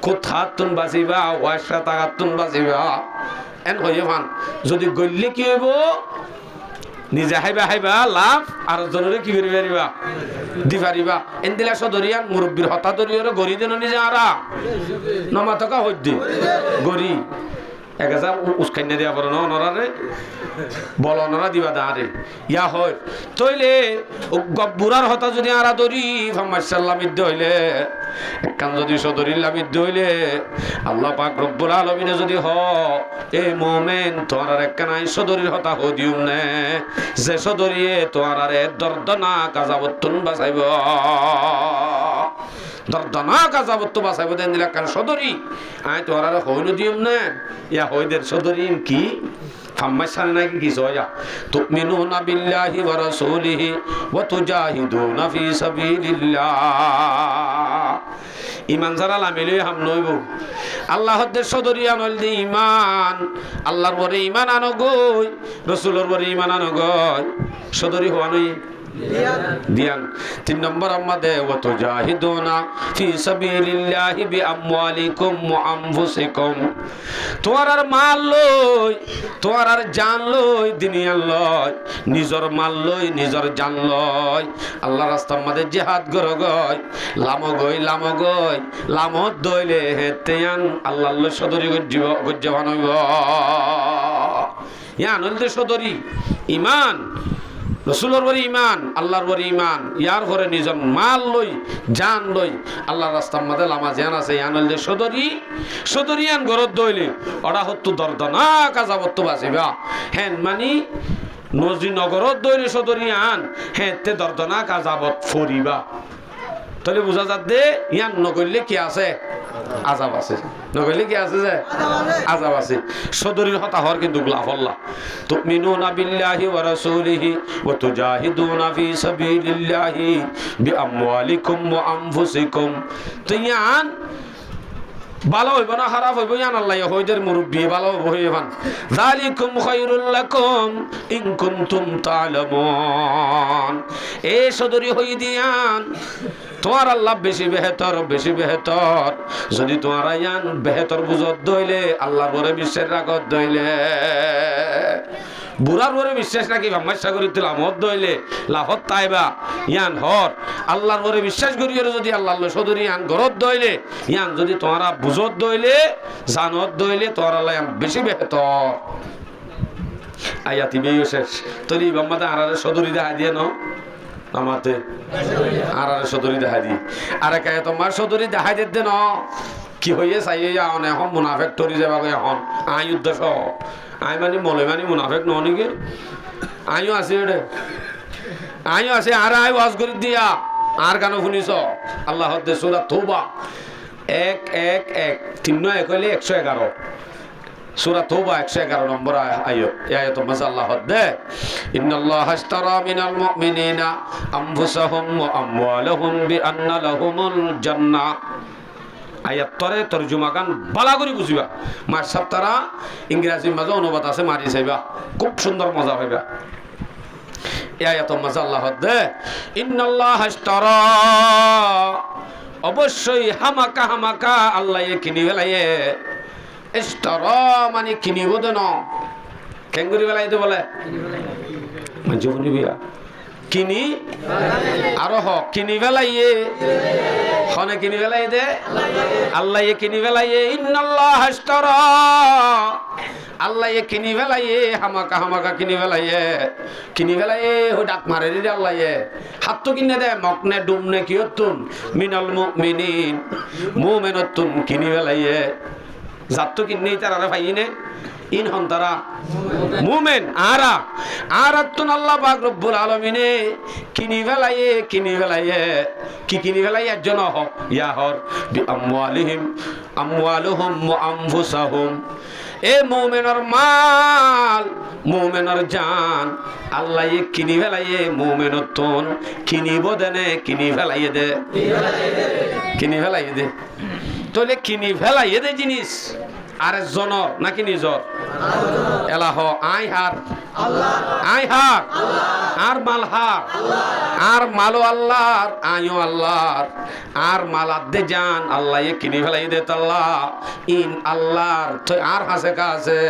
কোথাত তুন বাঁচিবা ওয়াসা তাগাত তুন বাঁচিবা এন হইও ফান যদি গল্লে কি হইব নিজে হাইবা লাভ আর জনরে কি করি পারিবা দি পারিবা এন্দিলা সদরিয়ান মুরব্বীর হতা দরিয়রে গরি দেন নিজে আরা নমা থকা হইদি গরি একাজা উস্কাইনা দিয়া পড়ো নরারে বলো নরা দিবা দাঁড়ে ইয়া হয় তইলে গব্বুরার হতা যদি আরা দরি ফামাশাল্লাহ মিদ্দ হইলে একখান যদি সদরিল্লা মিদ্দ হইলে আল্লাহ পাক রব্বুল আলামিনে যদি হ এ মুমিন তোর আর একখান আই সদরির হতা হদিউম নে যে সদরিয়ে তোর আরে দর্দনাক আযাবতুন বাঁচাইব দর্দনাক আযাবত বাঁচাইব দেন দিলা কান সদরি আই তোর আর হইল দিউম না ইয়া হইদের সদরিন কি ফাম্মাশাল নাকি কি সয়া তুমিনুনা বিল্লাহি ওয়া রাসূলিহি ওয়া তুজাহিদুনা ফি সাবিলিল্লাহ ইমান ছাড়া লামিলে হাম নইব আল্লাহদের সদরি আনল দি ইমান আল্লাহর পরে ইমান আনো গই রসুলের পরে ইমান আনো গই সদরি হওয়া নই দিয়ান 3 নম্বর আমাদের ওয়াত জাহিদুনা ফি সাবিলিল্লাহি বিআমওয়ালিকুম ওয়া আনফুসিকুম তোমার মাল লই তোমার জান লই দুনিয়া লই নিজর মাল লই নিজর জান লই আল্লাহর রাস্তার মধ্যে জিহাদ করো গই লাম গই লামত দইলে হেতেয়ান আল্লাহর লই সদরি গজ্জবান হইব ইয়া নলতে সদরি ইমান রসুলের বড় ইমান আল্লাহর বড় ইমান ইয়ার ঘরে নিজের মাল লই জান লই আল্লাহর রাস্তার মধ্যে লামা জান আছে ইয়ানল যে সদরিয়ান ঘরত দইলে ওরা হত্তু দর্দনা কাজাবত্ত বাঁচিবা হেন মানি নজি নগরত দইলে সদরিয়ান হেতে দর্দনা কাজাবত ফরিবা তাহলে বোঝা যাত দে ইয়ান নগরলে কি আছে আজাব আছে নগরলে কি আছে যে আজাব আছে সদরির হতাহর কিন্তু লাফল্লা তুমিনুনা বিল্লাহি ওয়া রাসূলিহি ওয়া তুজাহিদুনা ফি সাবিলিল্লাহি বিআমওয়ালিকুম ওয়া আনফুসিকুম তো ইয়ান ভালো হইব না খারাপ হইব ইয়ান আল্লাহ হইদের মুরব্বি ভালো হইবান যালিকুম খায়রুল লাকুম ইন কুনতুম তা'লামুন এ সদরি হই দিয়ান তোমার আল্লাহ বেশি বেহতর যদি তোমার ইয়ান বেহতর বুঝত দইলে আল্লাহর বরে বিশ্বাস রাখত দইলে বুড়ার বরে বিশ্বাস রাখি ভামাশা করি লাভত দইলে লাভত তাইবা ইয়ান হর আল্লাহর বরে বিশ্বাস করিয়ে যদি আল্লাহ সদরি ইয়ান ঘরত দইলে ইয়ান যদি তোমারা বুঝত দইলে জানত দইলে তোমার আল্লাহ বেশি বেহতর আয়াতি বেয় শেষ তলি বাম্মাতে আরারে সদরি দেখা দিয়ে ন আমাতে আরারে সদরি দেখা দি আরে কায়ে তোমার সদরি দেখা দিতে ন কি হইয়ে চাইয়া অন এখন মুনাফেক তরি যাবা এখন আই উদ্দেশ্য আই মানে মলে মানে মুনাফেক ন নাকি আইও আছে রে আইও আছে আর আই ওয়াজ করে দিয়া আর গান শুনিছ আল্লাহ দে সূরা তওবা 1 হইলে 111 সূরা তওবা 111 নম্বর আয়াত আয়াত মাশাআল্লাহ দে ইন্নাল্লাহা আশতারা মিনাল মুমিনিনা আনফুসাহুম ওয়া আমওয়ালাহুম বিআন্না লাহুমুল জান্নাহ আয়াত তরে তরজমা গান বালা করে বুঝিবা মার সপ্তাহরা ইংরেজি মাঝে অনুবাদ আছে মারি যাইবা খুব সুন্দর মজা হইবা এই আয়াত মাশাআল্লাহ দে ইন্নাল্লাহা আশতারা অবশ্যই হামাকা আল্লাহ কিনি ফেলাইয়ে ইশতারা মানে কিনিব দেন কেঙ্গুরি ফেলাইতে বলে মানে বিয়া কিনি আরো হক কিনি ফেলাইয়ে হনে কিনি ফেলাই দে আল্লাহ কিনি ফেলাইয়ে ইন্নাল্লাহা আশতারা আল্লাহ কিনি ফেলাইয়ে হামাকা কিনি ফেলাইয়ে ও ডাক মারে রে আল্লাহ হাত তো কিনে দে মকনে ডুমনে কিয়তুন মিনাল মুমিনিন মুমিনাতুন কিনি ফেলাইয়ে জাত তো কিন্নেই তারা ভাইনে ইন হন তারা মুমিন আরাতুন আল্লাহ পাক রব্বুল আলামিনে কিনি ফেলাইয়ে কি কিনি ফেলাইয়ে একজন হক ইয়া হর বি আমওয়ালুহুম ওয়া আনফুসাহুম এ মুমিনের মাল মুমিনের জান আল্লাহ কিনি ফেলাইয়ে মুমিনতুন কিনিব দেনে কিনি ফেলাইয়ে দে তাহলে কিনি ফেলাইয়ে দে জিনিস আর জনর নাকি নিজর এলাহ আই হার আর মাল হার আর মালো আল্লাহর আইও আল্লাহর আর মালাদ দে জান আল্লাহ কিনি ফেলাই দে তাল্লাহ ইন আল্লাহর তো আর হাসে কাছে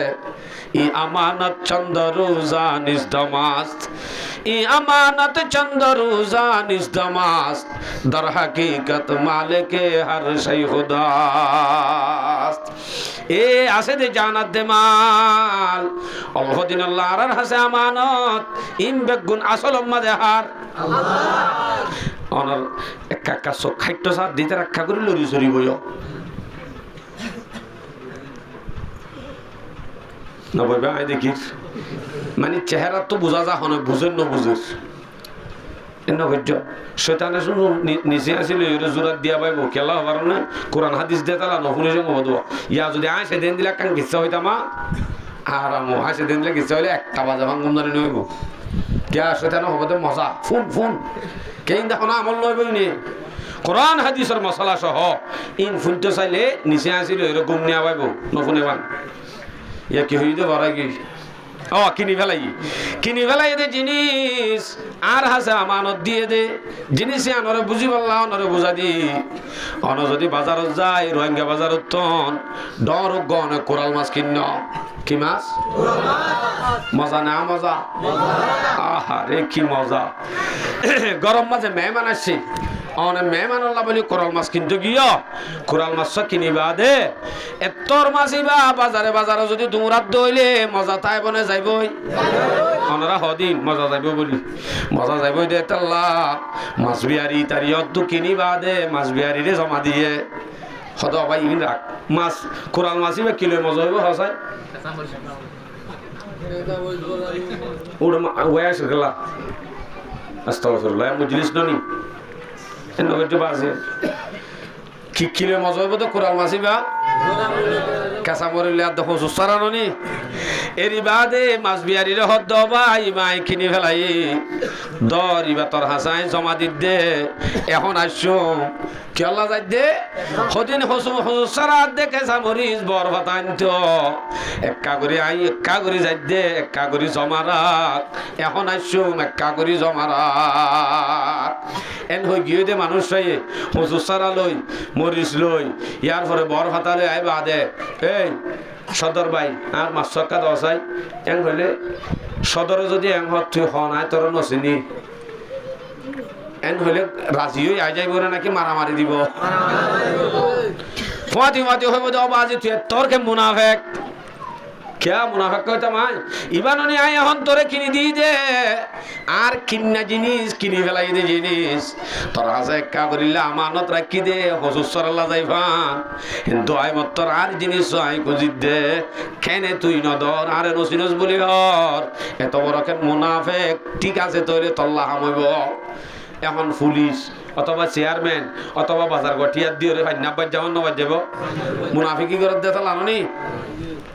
ই আমানত চন্দ রোজা নিজদমাস ই আমানত চন্দ রোজা নিজদমাস দর হাকিকত মালিকে হর সেই খুদাস এ আছে দে জানাত দে মাল অলহদিন আল্লাহ আর হাসে আমানত ইম বেগুন আসল মাঝে হার আল্লাহ অনর একা চোখ খাদ্য সার দিতে রক্ষা করে লড়ি চড়ি বইও নবইবা আই দেখিস মানে চেহারা তো বোঝা যা হন বুঝেন ন বুঝিস শৈতানে শুনো নিচে আসলে জোরাত দিয়া পাইব খেলা হবার না কোরআন হাদিস দিয়ে তালা নশুনি হব ইয়া যদি আয় সেদিন দিলে কান গিচ্ছা হইতামা আর আয় সেদিন দিলে গিচ্ছা হইলে 1টা বাজে ভাঙ্গম ধরে নইব কিয়া শৈতানে হব দে মজা ফোন কেই দেখো না আমল নইবই নে কোরআন হাদিসের মশলা সহ ইন ফুনতে চাইলে নিচে আসিল এরকম নিয়ে পাইব নফুনে বান ইয়া কি হইতে বড় কি কিনি ফেলাই দে জিনিস আর হাসে আমানত দিয়ে দে জিনিস আনরে বুঝি পারলা অনরে বুঝা দি অন যদি বাজারত যায় রোহিঙ্গা বাজারত তন ডর গনে কোরাল মাছ কিন্ন কি মাছ মজা না মজা আহা রে কি মজা গরম মাঝে মেহমান আসছে অনেক মেহমান আল্লাহ বলি কোরাল মাছ কিনতে গিয়া কোরাল মাছ কিনিবা দে এতর মাছিবা বাজারে বাজারে যদি দুমরাত দইলে মজা তাই বনে যাইবই অনরা হদিন মজা যাইব বলি মজা যাইবই দে তাল্লা মাছ বিহারি তারি অদ্দু কিনিবা দে মাছ বিহারি রে জমা দিয়ে হদ ভাই ইন রাখ মাছ কোরাল মাছিবা কিলো মজা হইব হসাই উড় ওয়াস গলা আস্তাগফিরুল্লাহ মজলিস ননি নগদ বাজে কি কিলো মজা হইব তো কোরাল মাছিবা কাঁচা মরিলে আর দেখো সুসারানি এরি বাদে মাছ বিহারি রে হদ ভাই মাই কিনি ফেলাই দর ইবা তোর হাসাই জমা দি দে এখন আসছো কি আল্লাহ যাই দে সদিন হসুসারা দে কাঁচা মরিচ বর ভাতা আনতো একা করে আই একা করে যাই দে একা করে জমা রাখ এখন আসছো একা করে জমা রাখ এন হয়ে গিয়ে দে মানুষ হসুসারা লই মরিচ লই ইয়ার পরে বর ভাতা লই আইবা দে এই সদর ভাই আর মাছ চক্কা দেওয়া চাই এন হইলে সদরে যদি এং হত তুই নাই তোর নচিনি এন হইলে রাজি হয়ে আই যাইব নাকি মারামারি দিব ফুয়াতি ফুয়াতি হইব দে আজি তুই তোর কে মুনাফেক क्या मुनाफिक कहता माय इबाननी आय এখন তোরে কিনি দি দে আর কিন্না জিনিস কিনি ফেলাই দে জিনিস তোর আছে কা করিলা আমানত রাখি দে হুজুর সাল্লাল্লাহু যাইবান কিন্তু আই মত্তর আর জিনিস আই খুঁজি দে কেনে তুই নদর আর নসিনস বলি হর এত বড় কেন মুনাফিক ঠিক আছে তোরে তল্লা হামইব এখন পুলিশ অথবা চেয়ারম্যান অথবা বাজার গঠিয়া দিয়ে রে ফাইনা বাজ যাওন না বাজ যাব মুনাফিকি করে দে তালানি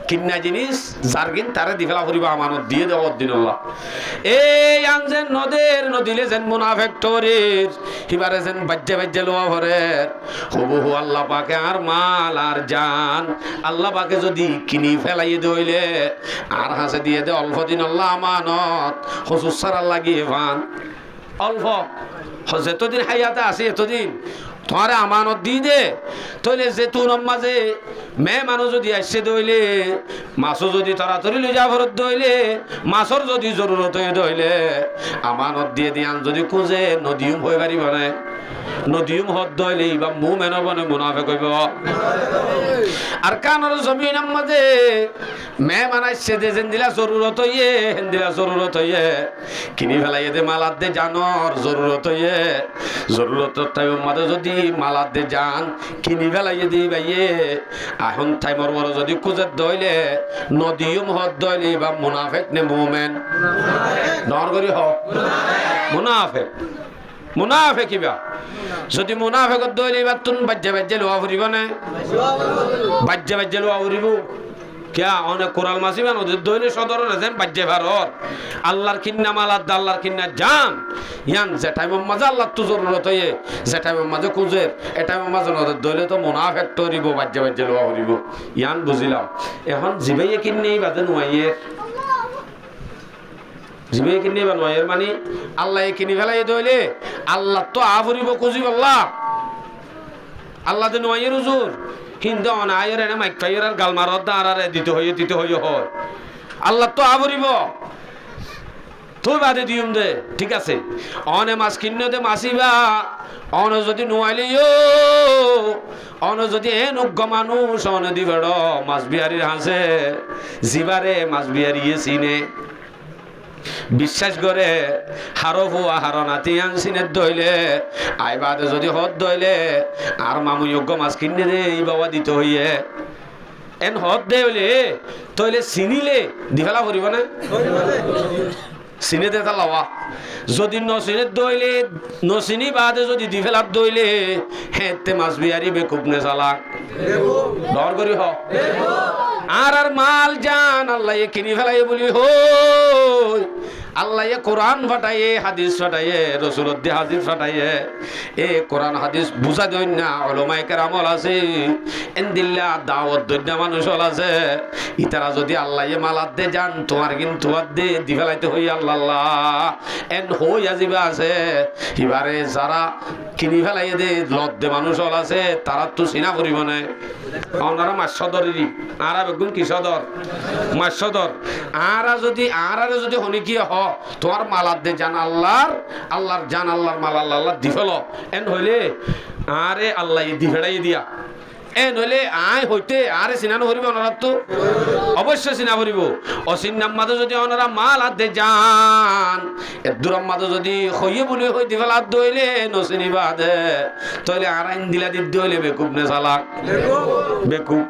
কিন্না জিনিস জারগিন তারে দিফেলা করিবা আমানত দিয়ে দেব দিন আল্লাহ এই আনজেন নদের নদিলে যেন মুনাফিক তোরের হিবারে যেন বাজ্জে বাজ্জে লোয়া ভরের হুবহু আল্লাহ পাকে আর মাল আর জান আল্লাহ পাকে যদি কিনি ফেলাই দইলে আর হাসে দিয়ে দে অল্প দিন আল্লাহ আমানত হুজুর সারা লাগিয়ে ভান অল্প যতদিন হায়াতে আছে এতদিন তোমারে আমানত দি দে তইলে যে তোর মাঝে মেহমানও যদি আসছে দইলে মাছও যদি তাড়াতাড়ি লই যা ভরত দইলে মাছর যদি জরুরত হয়ে দইলে আমানত দিয়ে দিয়ান যদি খুঁজে নদীও হয়ে পারিব না নদীও হদ দইলে বা মুমেন বনে মুনাফিক হইব আর কানর জমিন মাঝে মেহমান আসছে দে যেন দিলা জরুরত হইয়ে হেন দিলা জরুরত হইয়ে কিনি ফেলাই দে মালাত দে জানর জরুরত হইয়ে জরুরত টাইম মাঝে যদি মালাত দে জান কিনি ফেলাই দি ভাইয়ে এখন টাইমর বড় যদি খুঁজে দইলে নদীও হদ দইলে বা মুনাফিক নে মুমেন নর করি হ মুনাফিক মুনাফিক কিবা যদি মুনাফিক দইলে বা তুন বাজ্জে বাজ্জে লোয়া ফুরিব না বাজ্জে বাজ্জে লোয়া ফুরিব क्या অনেক কোরাল মাছি মান ওদের দইলে সদর যেন বাজ্জে ভারত আল্লাহর কিন্না মালাত আল্লাহর কিন্না জান ইয়ান যে টাইমের মাঝে আল্লাহ তো জরুরত হয়ে যে টাইমের মাঝে খুঁজের এ টাইমের মাঝে ওদের দইলে তো মুনাফিক তরিব বাজ্জে বাজ্জে লোয়া ফুরিব ইয়ান বুঝিলাম এখন জিবাইয়ে কিন্নেই বাজে নুয়াইয়ে জিবাইয়ে কিন্নেই বা নুয়াইয়ের মানে আল্লাহ কিনি ফেলাই দইলে আল্লাহ তো আফরিব খুঁজিব আল্লাহ তো নুয়াইয়ের হুজুর হিন্দু অনায়ের এনে মাইক ফাইয়ের আর গালমারত দাঁড়ারে দিতে হইয়ে হয় আল্লাহ তো আবরিব তুই বাদে দিউম দে ঠিক আছে অনে মাছ কিন্ন দে মাছিবা অন যদি নুয়াইলে অন যদি এন উগ্র মানুষ অনে দিবেড় মাছ বিহারির হাসে জিবারে মাছ বিহারি চিনে বিশ্বাস করে হারো ফুয়া হারো নাতি আনছিনের দইলে আইবাদে যদি হদ দইলে আর মামু যোগ্য মাছ কিনে দে এই বাবা দিতে হইয়ে এন হদ দে হইলে তইলে চিনিলে দিফেলা করিব না চিনে দে তা লওয়া যদি নচিনে দইলে নচিনি বাদে যদি দিফেলাত দইলে হেতে মাছ বিহারি বেকুব নে চালাক ডর করি হ আর মাল জান আল্লাহ কিনি ফেলাই বলি হই আল্লাহ কোরআন ফাটাইয়ে হাদিস ফাটাইয়ে রসুলের দিয়ে হাদিস ফাটাইয়ে এ কোরআন হাদিস বুঝা দেন না উলামায়ে কেরামল আছে ইনদিল্লাহ দাওয়াত দইনা মানুষ আছে ইতারা যদি আল্লাহ মালাত দে যান তোমার কিন্তু দে দি ফেলাইতে হই আল্লাহ আল্লাহ এন হই আজিবা আছে এবারে যারা কিনি ফেলাই দে লদ্দে মানুষ আছে তারা তো চিনা করিব না ওনারা মাছ সদরেরই আরা বেগুন কি সদর মাছ সদর আরা যদি হনি কি হ তোমার মালাত দে জান আল্লাহর জান আল্লাহর মাল আল্লাহ দি ফেল এন হইলে আরে আল্লাহ দি ফেড়াই দিয়া এ নইলে আয় হইতে আরে চিনানো করিব ওনারা তো অবশ্যই চিনা করিব অচিন্নার মাঝে যদি ওনারা মাল হাত দে যান এদুরাম মাঝে যদি হইয়ে বলে হই দিফেল হাত দইলে নচিনিবা দে তইলে আর আইন দিলা দিতে হইলে বেকুব নে চালাক বেকুব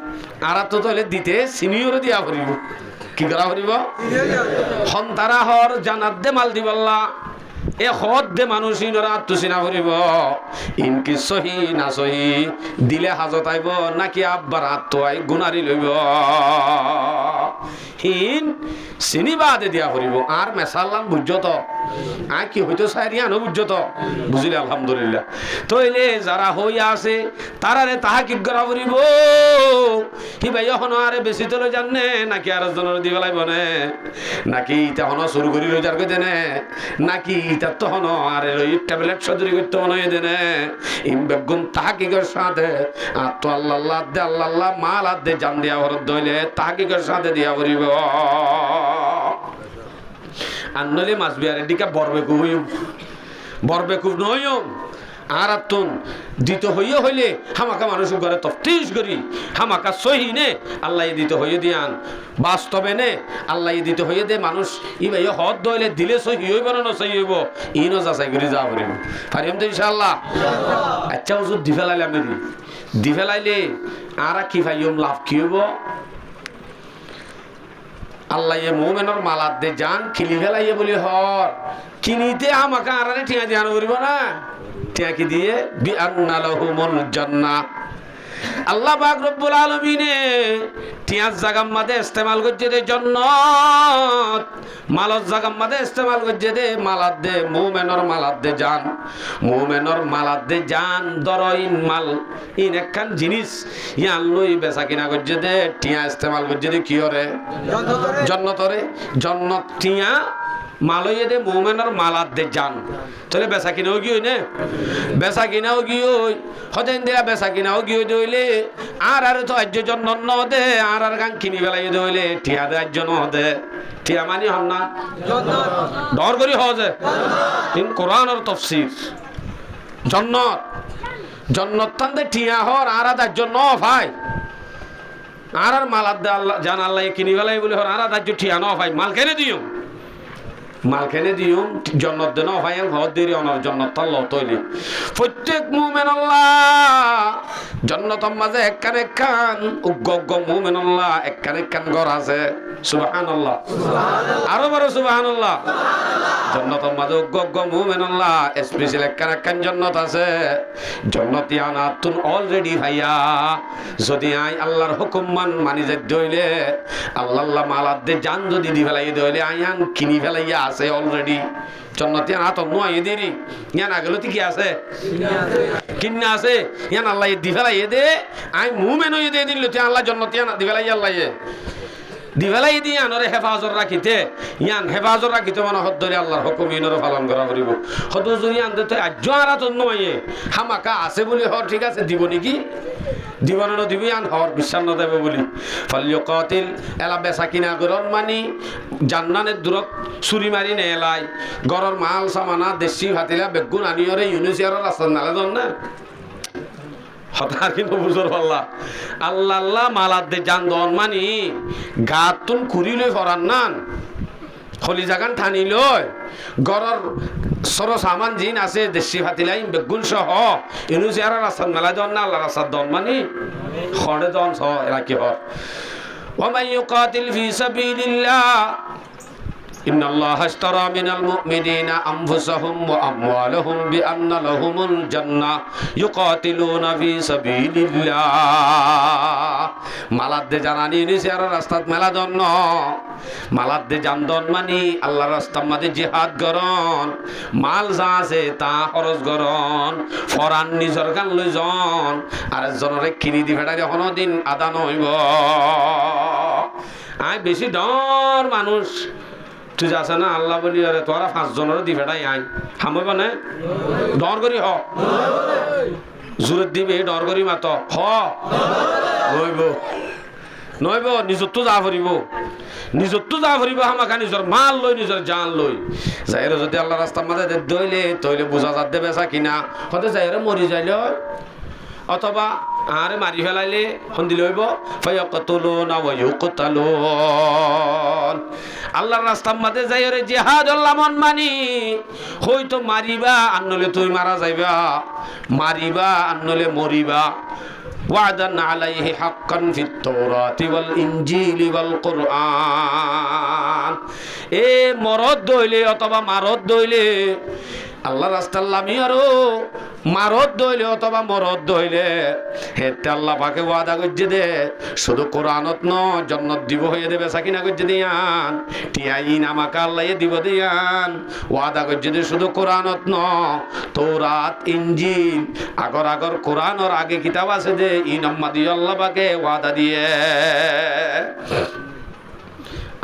আর তো তইলে দিতে চিনিও দিয়া করিব কি করা করিব সন্তারা হর জানাত দে মাল দিবাল্লা এ হদ দে মানুষ ইনরা আত্মচিনা করিব ইনকি সহি না সহি দিলে হাজত আইব নাকি আব্বার আত্মাই গুনারি লইব হিন চিনিবা দে দিয়া করিব আর মেসাল্লাম বুঝছ তো আর কি হইতো সাইরিয়া ন বুঝছ তো বুঝিলে আলহামদুলিল্লাহ তইলে যারা হইয়া আছে তারারে তাহা কি করা করিব কি ভাই এখন আরে বেশি তো লই জানে নাকি আর জনের দি ফেলাইব নে নাকি তখন শুরু করি লই যার কই দেনে নাকি তা তখন আরে লই ট্যাবলেট সদরি করতে মনে হয় দেনে ইম বেগুন তাহাকিকের সাথে আর তো আল্লাহ দে আল্লাহ মাল হাত দে জান দিয়া হরত দইলে তাহাকিকের সাথে দিয়া করিব আনলে মাছ বিয়ারে দিকা বরবেকুব নয়ম আর আতুন দিত হইয়ে হইলে হামাকা মানুষ ঘরে তফতিশ করি হামাকা সহি নে আল্লাহ দিত হইয়ে দিয়ান বাস্তবে নে আল্লাহ দিত হইয়ে দে মানুষ ই ভাই হদ দইলে দিলে সহি হইব না সহি হইব ইনো যাচাই করি যা করিব পারিম তো ইনশাআল্লাহ আচ্ছা হুজুর দি ফেলাইলে আমি দি ফেলাইলে আর কি ভাইম লাভ কি হইব আল্লাহ মুমিনের মালাত দে জান কিনি ফেলাইয়ে বলি হর কিনিতে আমাকে আরারে টিয়া ধ্যান করিব না টিয়া কি দিয়ে বি আন্না লাহুমুল জান্নাহ আল্লাহ পাক রব্বুল আলামিনে টিয়ার জাগাম মাদে ইস্তেমাল করছে দে জান্নাত মালত জাগাম মাদে ইস্তেমাল করছে দে মালাত দে মুমিনের মালাত দে জান মুমিনের মালাত দে জান দরইন মাল ইন একখান জিনিস ইয়ান লই বেচা কিনা করছে দে টিয়া ইস্তেমাল করছে দে কি হরে জান্নাতরে জান্নাত টিয়া মালয়ে দে মুমিনের মালাত দে জান তাহলে বেচা কিনাও কি হই না বেচা কিনাও কি হই হতেন দিয়া বেচা কিনাও কি হইলে আর তো আজ্য জন্য ন দে আর গান কিনি বেলাই দইলে টিয়া দে আজ্য ন দে টিয়া মানি হন না ডর করি হজে ইন কোরআনের তাফসীর জন্নত তান্দে টিয়া হর আর আজ্য ন ভাই আর মালাত দে আল্লাহ জান আল্লাহ কিনি বেলাই বলে হর আর আজ্য টিয়া ন ভাই মাল কেনে দিও মালখানে দিও জন্নত দেন ভাই হদ দেরি অনার জন্নত আল্লাহ তৈরি প্রত্যেক মুমিন আল্লাহ জন্নতর মাঝে একখান একখান উগ্গ মুমিন আল্লাহ একখান একখান ঘর আছে সুবহানাল্লাহ আরো বড় সুবহানাল্লাহ জন্নতর মাঝে উগ্গ মুমিন আল্লাহ স্পেশাল একখান একখান জন্নত আছে জন্নতি আনাতুন অলরেডি ভাইয়া যদি আই আল্লাহর হুকুম মানি যাই দইলে আল্লাহ মালাত দে জান যদি দি ফেলাই দইলে আইয়ান কিনি ফেলাইয়া আছে অলরেডি জন্নতি আনা তো নয় দেরি ইয়ান আগলো কি আছে কিন্না আছে ইয়ান আল্লাহ দি ফেলাই দে আই মুমিন হই দে দিল তে আল্লাহ জন্নতি আনা দি ফেলাই আল্লাহ দিবেলাই দিয়ে আনরে হেফাজত রাখিতে ইয়ান হেফাজত রাখিতে মানে হদ ধরে আল্লাহর হুকুম ইনরে পালন করা করিব হদু যদি আনতে তো আজ্য আর তো নয় হামাকা আছে বলি হর ঠিক আছে দিব নাকি দিব না দিবি আন হর বিশ্বাস না দেবে বলি ফালিও কাতিল এলা বেচা কিনা গরন মানি জান্নানের দূরত চুরি মারি নে এলাই গরর মাল সামানা দেশি ভাতিলা বেগুন আনিয়রে ইউনিসিয়ারের রাস্তা নালে দন না হঠাৎ কিন্তু বুঝর পাল্লা আল্লাহ মালাত দে জান দন মানি গাতুন কুড়ি লই ফরান নান খলি জাগান ঠানি লই গরর সর সামান জিন আছে দেশি ভাতিলাই বেগুন সহ ইউনিসিয়ারের রাস্তা মেলা দন না আল্লাহ রাস্তা দন মানি খড়ে দন সহ এরা কি হর ওয়া মান ইউকাতিল ফি সাবিলিল্লাহ ইন্নাল্লাহা আশতারা মিনাল মুমিনিনা আনফুসাহুম ওয়া আমওয়ালাহুম বিআন্না লাহুমুল জান্নাহ ইউকাতিলুনা ফি সাবিলিল্লাহ। মালাদ্দে জানানি নিছে আর রাস্তাত মেলা জন্য মালাদ্দে জানদন মানি আল্লাহর রাস্তার মধ্যে জিহাদ করন, মাল যা আছে তা খরচ করন, ফরান নিজর গান লই জন আর জনরে কিনি দি ফেটাই এখনো দিন আদান হইব। আয় বেশি ডর মানুষ তুই যাস না আল্লাহ বলি আরে তোরা 5 জনের দি ফেটাই আই হামইব না ডর করি হ জোরে দিবে ডর করি মাত হ নইব নইব নিজত তো যা ফুরিব নিজত তো যা ফুরিব হামাকা নিজর মাল লই নিজর জান লই যাইরে যদি আল্লাহ রাস্তার মাঝে দইলে তইলে বুঝা যাত দেবে বেচা কিনা হতে যাইরে মরি যাইলে অথবা আরে মারি ফেলাইলে হন্দি লইব ফায়াকতুলুনা ওয়া ইউকতালুন। আল্লাহর রাস্তার মাঝে যাইরে জিহাদ আল্লাহ মন মানি হয়তো মারিবা আনলে তুই মারা যাইবা, মারিবা আনলে মরিবা। ওয়াদান আলাইহি হাক্কান ফিত তাওরাতি ওয়াল ইনজিলি ওয়াল কুরআন। এ মরদ দইলে অথবা মারদ দইলে আল্লাহ রাস্তার লামি আরো মারদ দইলে অথবা মরদ দইলে হেতে আল্লাহ পাকে ওয়াদা করছে দে শুধু কোরআনত ন জান্নাত দিব হয়ে দেবে সাকিনা করছে দিয়ান টিয়াইন আমাকে আল্লাহ দিব দিয়ান ওয়াদা করছে দে শুধু কোরআনত ন তৌরাত ইনজিল আগর আগর কোরআনর আগে কিতাব আছে দে ইনাম্মা দিয়ে আল্লাহ পাকে ওয়াদা দিয়ে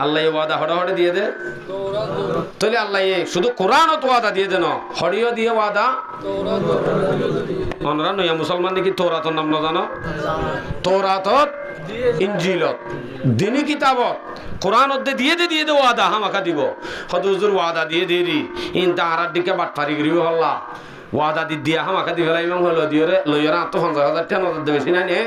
আল্লাহ ওয়াদা হড়ে দিয়ে দে তাহলে আল্লাহ শুধু কোরআনত ওয়াদা দিয়ে দেন হড়িও দিয়ে ওয়াদা অনরা নয়া মুসলমান নাকি তৌরাতর নাম না জানো তৌরাতত ইনজিলত দিনী কিতাবত কোরআনত দিয়ে দে ওয়াদা হামাকা দিব হদুজুর ওয়াদা দিয়ে দেরি ইন তাহার দিকে বাটফারি করিব হল্লা ওয়াদা দি দিয়া হামাকা দি ফেলাই এবং হলো দিয়ে লইয়ারা 50,000 টাকা নজর দেবে সিনা নে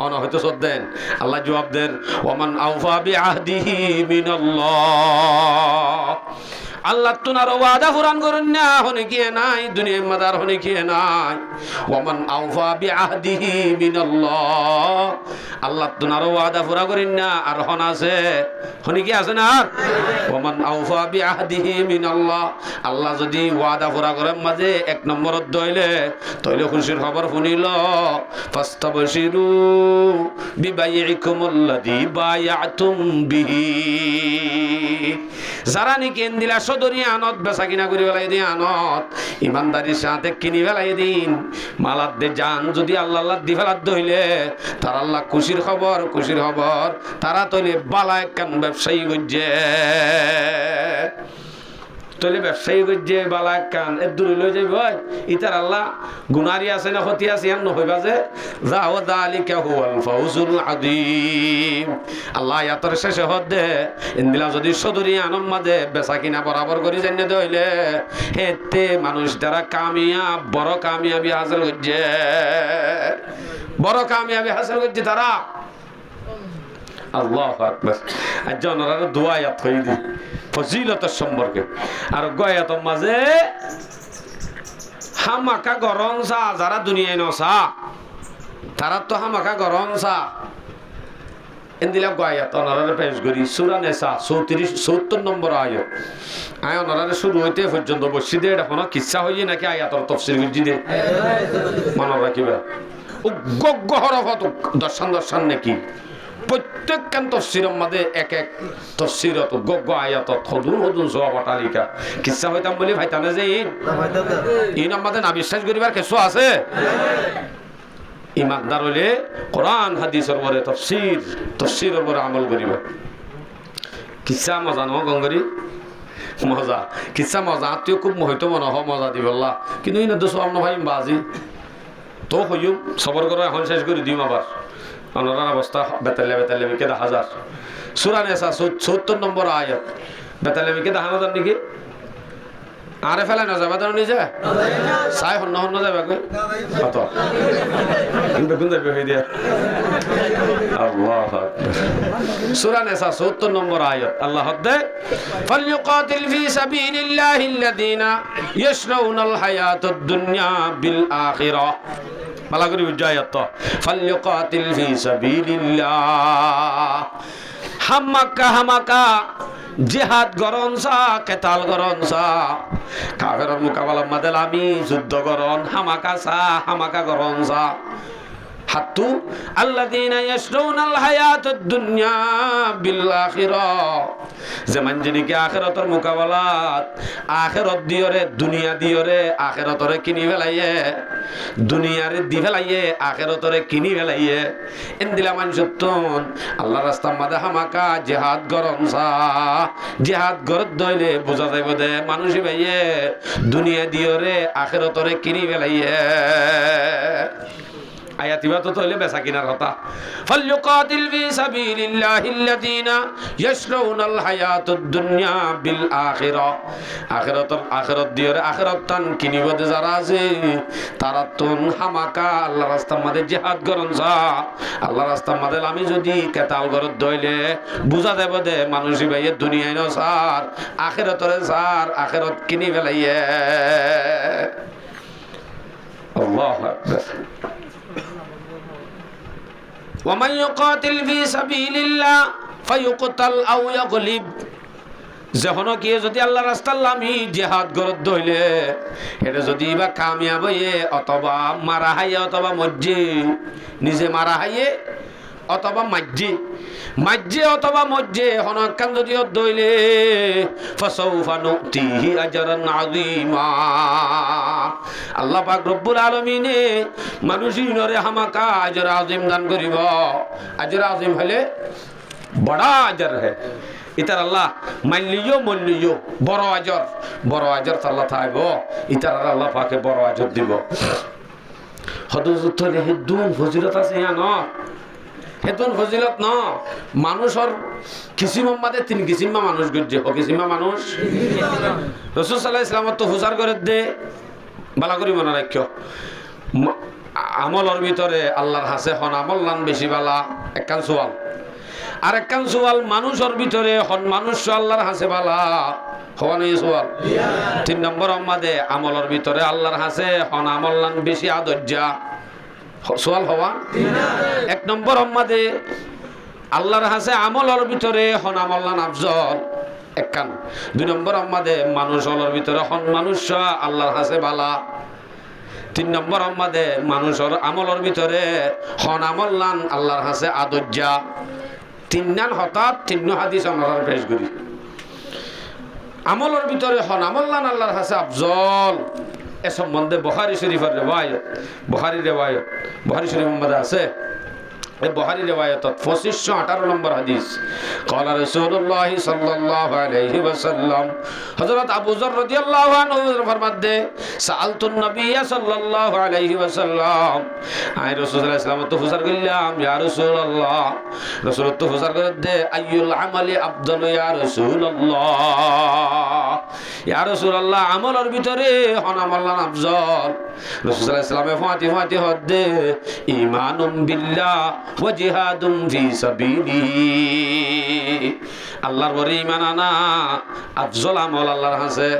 অন হয়তো সদ দেন আল্লাহ জবাব দেন ওমান আউফা বিআহদিহি মিনাল্লাহ। আল্লাহ তুনার ওয়াদা পুরান করেন না হনে কি নাই দুনিয়ার মাদার হনে কি নাই ওমান আউফা বিআহদিহি মিনাল্লাহ। আল্লাহ তুনার ওয়াদা পুরা করেন না আর হন আছে হনে কি আছে না ওমান আউফা বিআহদিহি মিনাল্লাহ। আল্লাহ যদি ওয়াদা পুরা করেন মাঝে 1 নম্বরত দইলে তইলে খুশির খবর শুনিল ফাস্তাবশিরু বিবাইইকুমুল্লাযী বায়াতুম বিহি। যারা নাকি এন্দিলা সদরি আনত বেচা কিনা করি ফেলাই দিন আনত ইমানদারির সাথে কিনি ফেলাই দিন মালাত দে জান যদি আল্লাহ আল্লাহ দি ফেলাত দইলে তার আল্লাহ খুশির খবর তারা তইলে বালায় কান ব্যবসায়ী গজ্জে তইলে ব্যবসায়ী গজ্জে বালায় কান এর দূরে লই যাইব ইতার আল্লাহ গুনারি আছে না ক্ষতি আছে এমন হইবা যে যাও যালিকা হুয়াল ফাউজুল আযীম। আল্লাহ ইয়াতর শেষে হদ দে ইন্দিলা যদি সদরি আনম মাঝে বেচা কিনা বরাবর করি জানিয়ে দইলে হেতে মানুষ দ্বারা কামিয়াব বড় কামিয়াবি হাসিল করছে বড় কামিয়াবি হাসিল করছে তারা। আল্লাহু আকবার। আজ ওনারা দোয়া ইয়াত হই দি ফজিলতের সম্পর্কে আর গয়াত মাঝে হামাকা গরম চা যারা দুনিয়ায় নসা তারা তো হামাকা গরম চা এন্দিলা গয়াত ওনারা পেশ করি সূরা নিসা 70 নম্বর আয়াত আয় ওনারা শুরু হইতে পর্যন্ত বসি দে এটা কোনো কিচ্ছা হইয়ে নাকি আয়াতর তাফসীর গজি দে মনে রাখিবা ও গগ্গ হরফত দর্শন নাকি প্রত্যেকখান তফসিরের মধ্যে এক এক তফসিরত গগ্গ আয়াত হদুন জবাব তালিকা কিচ্ছা হইতাম বলি ভাইতানে যে ইন আমাদের না বিশ্বাস করিবার কিছু আছে ইমানদার হইলে কোরআন হাদিসের উপরে তফসিরের উপরে আমল করিব। কিচ্ছা মজা নহ গঙ্গরি মজা কিচ্ছা মজা আত্মীয় খুব হয়তো মনে হয় মজা দিবল্লা কিন্তু ইন দোষ আমরা ভাই বাজি তো হইম সবর করে এখন শেষ করে দিম আবার অনরার অবস্থা বেতালে কেদা হাজার সূরা নিসা 70 নম্বর আয়াত বেতালে কেদা হাজার নাকি আরে ফেলা না যাবে ধর নিজে চাই হন্য যাবে কত বেগুন যাবে হয়ে দিয়া আল্লাহু আকবার। সূরা নিসা 70 নম্বর আয়াত আল্লাহ হদ্দে ফালইউকাতিল ফি সাবিলিল্লাহিল্লাযীনা ইয়াশরাউনাল হায়াতাদ দুনিয়া বিল আখিরাহ। মালা করি উজ্জায়াত ফালইউকাতিল ফি সাবিলিল্লাহ। হামাকা জিহাদ গরনসা কেতাল গরনসা কাফেরের মোকাবেলা মাদেল আমি যুদ্ধ গরন হামাকা গরনসা হাত্তু আল্লাযীনা ইয়াশরাউনাল হায়াতাদ দুনিয়া বিল আখিরাহ যেমন যিনিকে আখিরাতের মোকাবেলাত আখিরাত দিয়রে দুনিয়া দিয়রে আখিরাতরে কিনি ফেলাইয়ে দুনিয়ারে দি ফেলাইয়ে আখিরাতরে কিনি ফেলাইয়ে এন্দিলা মানুষতন আল্লাহর রাস্তার মধ্যে হামাকা জিহাদ গরনসা জিহাদ গরদ দইলে বোঝা যাইব দে মানুষই ভাইয়ে দুনিয়া দিয়রে আখিরাতরে কিনি ফেলাইয়ে আয়াতিবা তো হইলে বেচা কিনার কথা ফালইউকাতিল ফি সাবিলিল্লাহিল্লাযীনা ইয়াশরাউনাল হায়াতুদ দুনিয়া বিল আখিরাহ আখিরাত দিয়ে আখিরাত তান কিনিবদে যারা আছে তারা তুন হামাকা আল্লাহর রাস্তার মধ্যে জিহাদ করনসা আল্লাহর রাস্তার মধ্যে আমি যদি কেতাল গরত দইলে বুঝা দেব দে মানুষই ভাইয়ে দুনিয়ায় ন সার আখিরাতরে সার আখিরাত কিনি ফেলাইয়ে আল্লাহু আকবার ومن يقاتل في سبيل الله فيقتل او يغلب যখন কি যদি আল্লাহর রাস্তায় আমি জিহাদ গরত দইলে এটা যদি বা কামিয়াব হয়ে অথবা মারা হাইয়ে অথবা মজ্জে নিজে মারা হাইয়ে অথবা মাজ্জে অথবা মজ্জে হনকান যদি দইলে ফাসাউফা নুতিহি আজরান আযীমা আল্লাহ পাক রব্বুল আলামিনে মানুষিনরে হামাকা আজর আযীম দান করিব আজর আযীম হলে বড় আজর হে ইতার আল্লাহ মানলিও মনলিও বড় আজর আল্লাহ থাইব ইতার আল্লাহ পাকে বড় আজর দিব হদুজুত হলে হেদুন ফজিলত আছে না হেতুন ফজিলত ন মানুষের কিসিমের মাঝে 3 কিসিমা মানুষ গজ্জে ও কিসিমা মানুষ রাসূল সাল্লাল্লাহু আলাইহি ওয়াসাল্লাম তো হুজার করে দে বালা করি মনে রাখিও আমলের ভিতরে আল্লাহর হাসে হন আমল নান বেশি বালা একখান সওয়াল আর একখান সওয়াল মানুষের ভিতরে হন মানুষ আল্লাহর হাসে বালা হওয়ানি সওয়াল 3 নম্বর আমাদে আমলের ভিতরে আল্লাহর হাসে হন আমল নান বেশি আদর্জা সোয়াল হওয়া 1 নম্বর আমাদে আল্লাহর হাসে আমলের ভিতরে হন আমল নান আফজল একখান 2 নম্বর আমাদে মানুষের ভিতরে হন মানুষ আল্লাহর হাসে বালা 3 নম্বর আমাদে মানুষের আমলের ভিতরে হন আমল নান আল্লাহর হাসে আদর্জা 3 নান হঠাৎ 3 হাদিস আমরা পেশ করি আমলের ভিতরে হন আমল নান আল্লাহর হাসে আফজল এ সম্বন্ধে বুখারী শরীফের রিওয়ায়াত বুখারী শরীফের মধ্যে আছে এই বুখারী রিওয়ায়াতত 2518 নম্বর হাদিস قال رسول الله صلى الله عليه وسلم হযরত আবু যর রাদিয়াল্লাহু আনহু ফরমাতে সাআলতু নবী সাল্লাল্লাহু আলাইহি ওয়াসাল্লাম আই রাসূল সাল্লাল্লাহু আলাইহি ওয়াসাল্লাম তো ফুসার কইলাম ইয়া রাসূলুল্লাহ রাসূল তো ফুসার করে দে আইয়ুল আমালি আফদালু ইয়া রাসূলুল্লাহ ইয়া রাসূলুল্লাহ আমলের ভিতরে হন আমল নান আফজল রাসূল সাল্লাল্লাহু আলাইহি ওয়াসাল্লাম ফাতিহা হদ্দে ঈমানুম বিল্লাহ ওয়া জিহাদুম ফি সাবিলিহি আল্লাহর পরে ঈমান আনা আফজল আমল আল্লাহর হাসে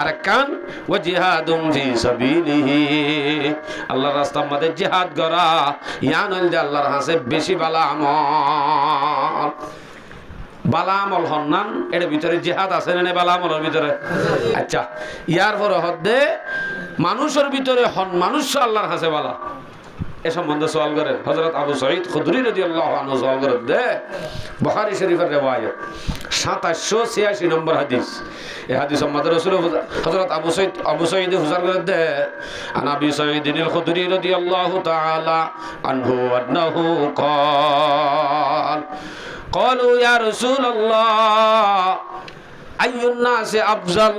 আর কান ওয়া জিহাদুম ফি সাবিলিহি আল্লাহর রাস্তার মধ্যে জিহাদ করা ইয়ান হল আল্লাহর হাসে বেশি বালা আমল হন্নান এর ভিতরে জিহাদ আছে না বালা আমলের ভিতরে আচ্ছা ইয়ার পরে হদ্দে মানুষের ভিতরে হন মানুষ আল্লাহর হাসে বালা এ সম্বন্ধে সওয়াল করেন হযরত আবু সাঈদ খুদরি রাদিয়াল্লাহু আনহু সওয়াল করেন দে বুখারী শরীফের রিওয়ায়াত 2786 নম্বর হাদিস এই হাদিস সম্বন্ধে রাসূল হযরত আবু সাঈদ হুজার করেন দে আনাবি সাঈদিল খুদরি রাদিয়াল্লাহু তাআলা আনহু আন্নাহু قالوا يا رسول الله أي الناس أفضل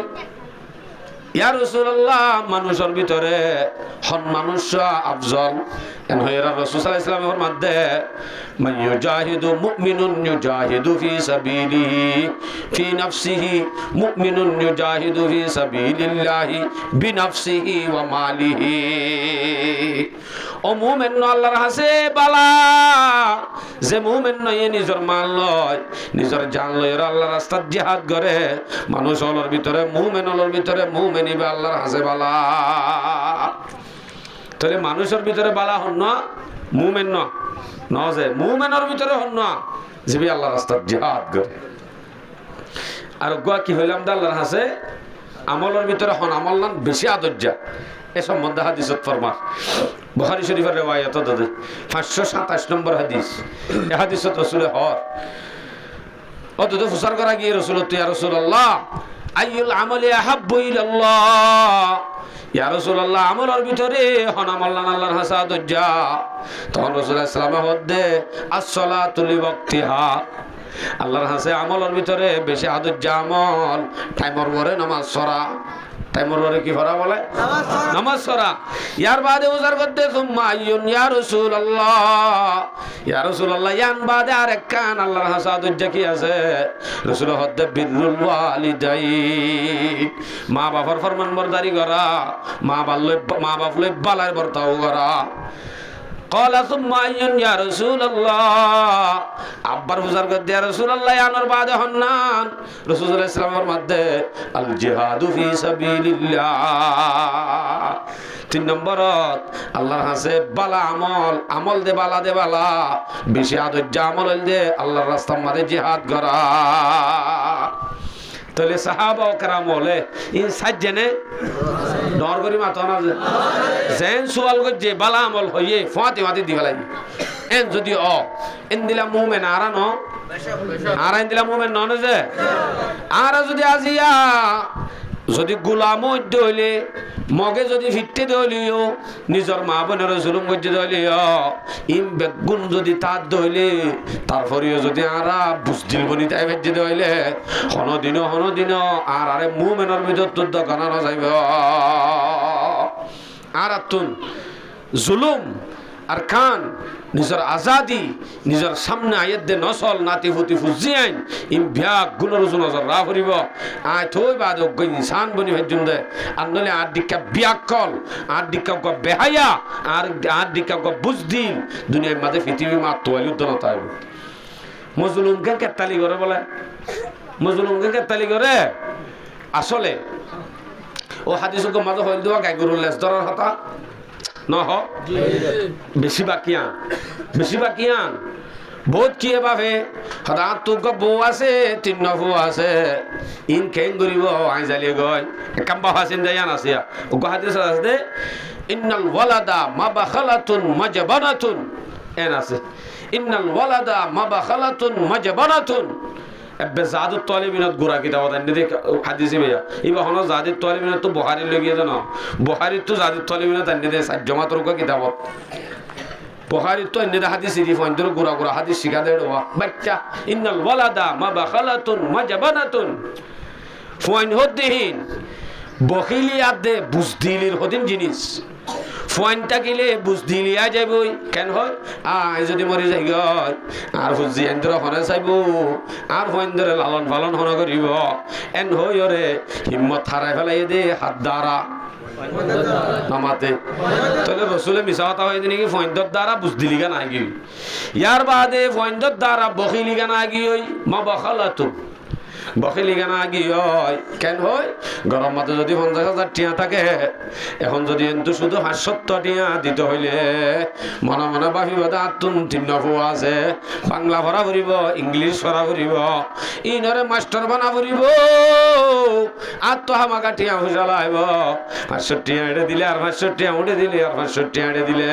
ইয়া রাসূলুল্লাহ মানুষের ভিতরে হন মানুষ আফজল এন হয়রা রাসূল সাল্লাল্লাহু আলাইহি ওয়াসাল্লামের মধ্যে মান ইউজাহিদু মুমিনুন ইউজাহিদু ফি সাবিলিহি ফি নাফসিহি মুমিনুন ইউজাহিদু ফি সাবিলিল্লাহি বিনাফসিহি ওয়া মালিহি ও মুমিন আল্লাহর হাসে বালা যে মুমিন নয় নিজের মাল লয় নিজের জান লয় আল্লাহর রাস্তায় জিহাদ করে মানুষ হলোর ভিতরে মুমিন হলোর ভিতরে মুমিনই বা আল্লাহর হাসে বালা তাহলে মানুষের ভিতরে বালা হন না মুমিন না যে মুমিনের ভিতরে হন না যে আল্লাহর রাস্তায় জিহাদ করে আর গোয়া কি হইলাম দা আল্লাহর হাসে আমলের ভিতরে হন আমল নান বেশি আদর্যা এ সম্বন্ধে হাদিসত ফরমার বুখারী শরীফের রিওয়ায়াত দাদা 527 নম্বর হাদিস এই হাদিসত রাসূলের হর অতত ফুসার করা গিয়ে রাসূল ইয়া রাসূলুল্লাহ আইয়ুল আমালি আহাব্বু ইলাল্লাহ ইয়া রাসূলুল্লাহ আমলের ভিতরে হন আমল নান আল্লাহর হাসে আদর্যা তখন রাসূল সাল্লাল্লাহু আলাইহি ওয়াসাল্লাম as-salatu li waqtiha আল্লাহর হাসে আমলের ভিতরে বেশি আদর্য আমল টাইমর পরে নামাজ পড়া টাইমর পরে কি পড়া বলে নামাজ পড়া ইয়ার বাদে উজার করতে সুম্মা আইয়ুন ইয়া রাসূলুল্লাহ ইয়ান বাদে আরেক কান আল্লাহর হাসে আদর্য কি আছে রাসূল হদ্দে বিররুল ওয়ালিদাইন মা বাবার ফরমানবরদারি করা মা বাপলে বালার বর্তাও করা قال ثم أيّن يا رسول الله আব্বার বুঝার গদ ইয়া রাসূলুল্লাহ আনার বাদে হন্নান রাসূলুল্লাহ সাল্লাল্লাহু আলাইহি ওয়াসাল্লামের মধ্যে আল জিহাদু ফি সাবিলিল্লাহ 3 নম্বরত আল্লাহর হাসে বালা আমল দে বালা বেশি আদর্য আমল দে আল্লাহর রাস্তার মধ্যে জিহাদ করা তাহলে সাহাবা ও کرام বলে ইন সাজ্জেনে নরগরি মাতনা জেন সুয়াল গজে বালা আমল হইয়ে ফাতিমাতে দিবালাই এন যদি এন দিলা মুমিন আরানো আরাইন দিলা মুমিন ননে যে আর যদি আজিয়া যদি গোলাম হইলে মগে যদি ফিটতে দলিও নিজর মা বোনের জুলুম গজে দলিও ইম বেগুন যদি তার দইলে তারপরেও যদি আরা বুঝদিল বনি তাই ভেজে দইলে হনদিন আর আরে মুমিনের ভিতর তো দোকানা যাইব আর আতুন জুলুম আর খান নিজের আজাদি নিজের সামনে আয়াত দে নসল নাতি ফুতি ফুজিয়াইন ইম বিয়াক গুণর নজর রা করিব আয় থই বাদ গই ইনসান বনি হজুন দে আর নলে আর দিকা বিয়াকল আর দিকা গ বেহায়া আর দিকা গ বুজদিন দুনিয়ার মাঝে পৃথিবী মা তোয়ালি উদ্দন তাই মজলুম কে কেতালি করে বলে মজলুম কে কেতালি করে আসলে ও হাদিস গ মাঝে হইল দেওয়া গাই গরুর লেজ ধরার কথা নহ বেশি বাকিয়ান বহুত কি বাবে সদা তোক বউ আছে 3 নফু আছে ইন কেন গরিব আই জালি গয় কাম্বা হাসিন দায়ান আছে ও হাদিস আছে ইন্নাল ওয়ালাদা মাবাখালাতুন মাজবানাতুন এন আছে ইন্নাল ওয়ালাদা মাবাখালাতুন মাজবানাতুন এবে জাদুত তালিবিনত গুরা কিতাব দেন দেখ হাদিসে ভাইয়া ইবা হন জাদুত তালিবিনত তো বুখারী লগিয়ে জানো বুখারী তো জাদুত তালিবিনত দেন দে সাজ্জমা তরক কিতাব বুখারী তো এনে হাদিস শরীফ অন্তর গুরা হাদিস শিখা দেড় বাচ্চা ইন্নাল ওয়ালাদা মাবাখালাতুন মাজবানাতুন ফুয়াইন হদ্দিন বখিলিয়াত দে বুজদিলির হদিন জিনিস ফুয়াইনটা গেলে বুজদিলিয়া যাবই কেন হয় আয় যদি মরি যাই গয় আর বুঝি এন্দ্র হনে চাইব আর ফুয়াইন্দরে লালন পালন হন করিব এন হই ওরে হিম্মত হারাই ফেলাই দে হাত দ্বারা নামাতে তাহলে রসুলে মিছা কথা হয়ে নাকি ফুয়াইন্দর দ্বারা বুজদিলিগা না গিয়ে ইয়ার বাদে ফুয়াইন্দর দ্বারা বখিলিগা না গিয়ে মা বখালাতো বখিলি গানা কি হয় কেন হয় গরম মাতে যদি 50,000 টিয়া থাকে এখন যদি কিন্তু শুধু 570 টিয়া দিতে হইলে মনে মনে ভাবিব আতুন 3 নফু আছে বাংলা ভরা ফুরিব ইংলিশ ভরা ফুরিব ইনরে মাস্টার বানা ফুরিব আর তো হামাকা টিয়া ফুসালাইব 500 টিয়া এড়ে দিলে আর 500 টিয়া উঠে দিলে আর 500 টিয়া এড়ে দিলে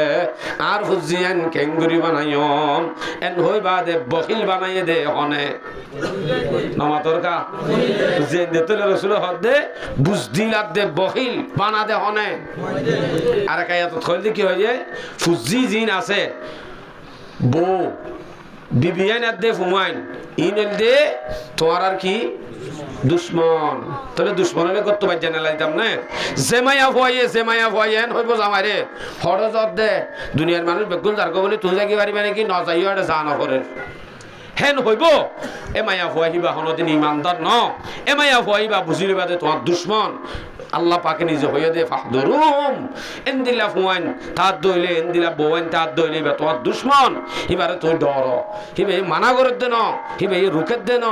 আর ফুজিয়ান কেঙ্গুরি বানাইম এন হই বাদে বখিল বানাইয়ে দে হনে নামাতর কা যে নেতলে রাসূল হদে বুজদিলাত দে বখিল বানা দে হনে আর কায়াত কইলে কি হয় ফুজি জিন আছে বো বিবিয়ান দে ফুমাইন ইনল দে তোর আর কি দুশমন তাহলে দুশমনলে কত বাজ জানা লাইতাম না জেমায়া ভয়েন হইব জামাইরে হরজত দে দুনিয়ার মানুষ বেগুন জারগো বলি তুই জাগি পারিবে নাকি ন যাইও এটা জানা করে হেন হইব এমায়া ভয়াইবা হনদিন ইমানদার ন এমায়া ভয়াইবা বুঝিলে বাদে তোমার দুশমন আল্লাহ পাকে নিজে হইয়া দে ফাহদুরুম এন্দিলা ফুয়ান তার দইলে এন্দিলা বওয়ান তার দইলে বা তোমার দুশমন এবারে তুই ডর হিবে মানা করে দে ন হিবে রুকে দে ন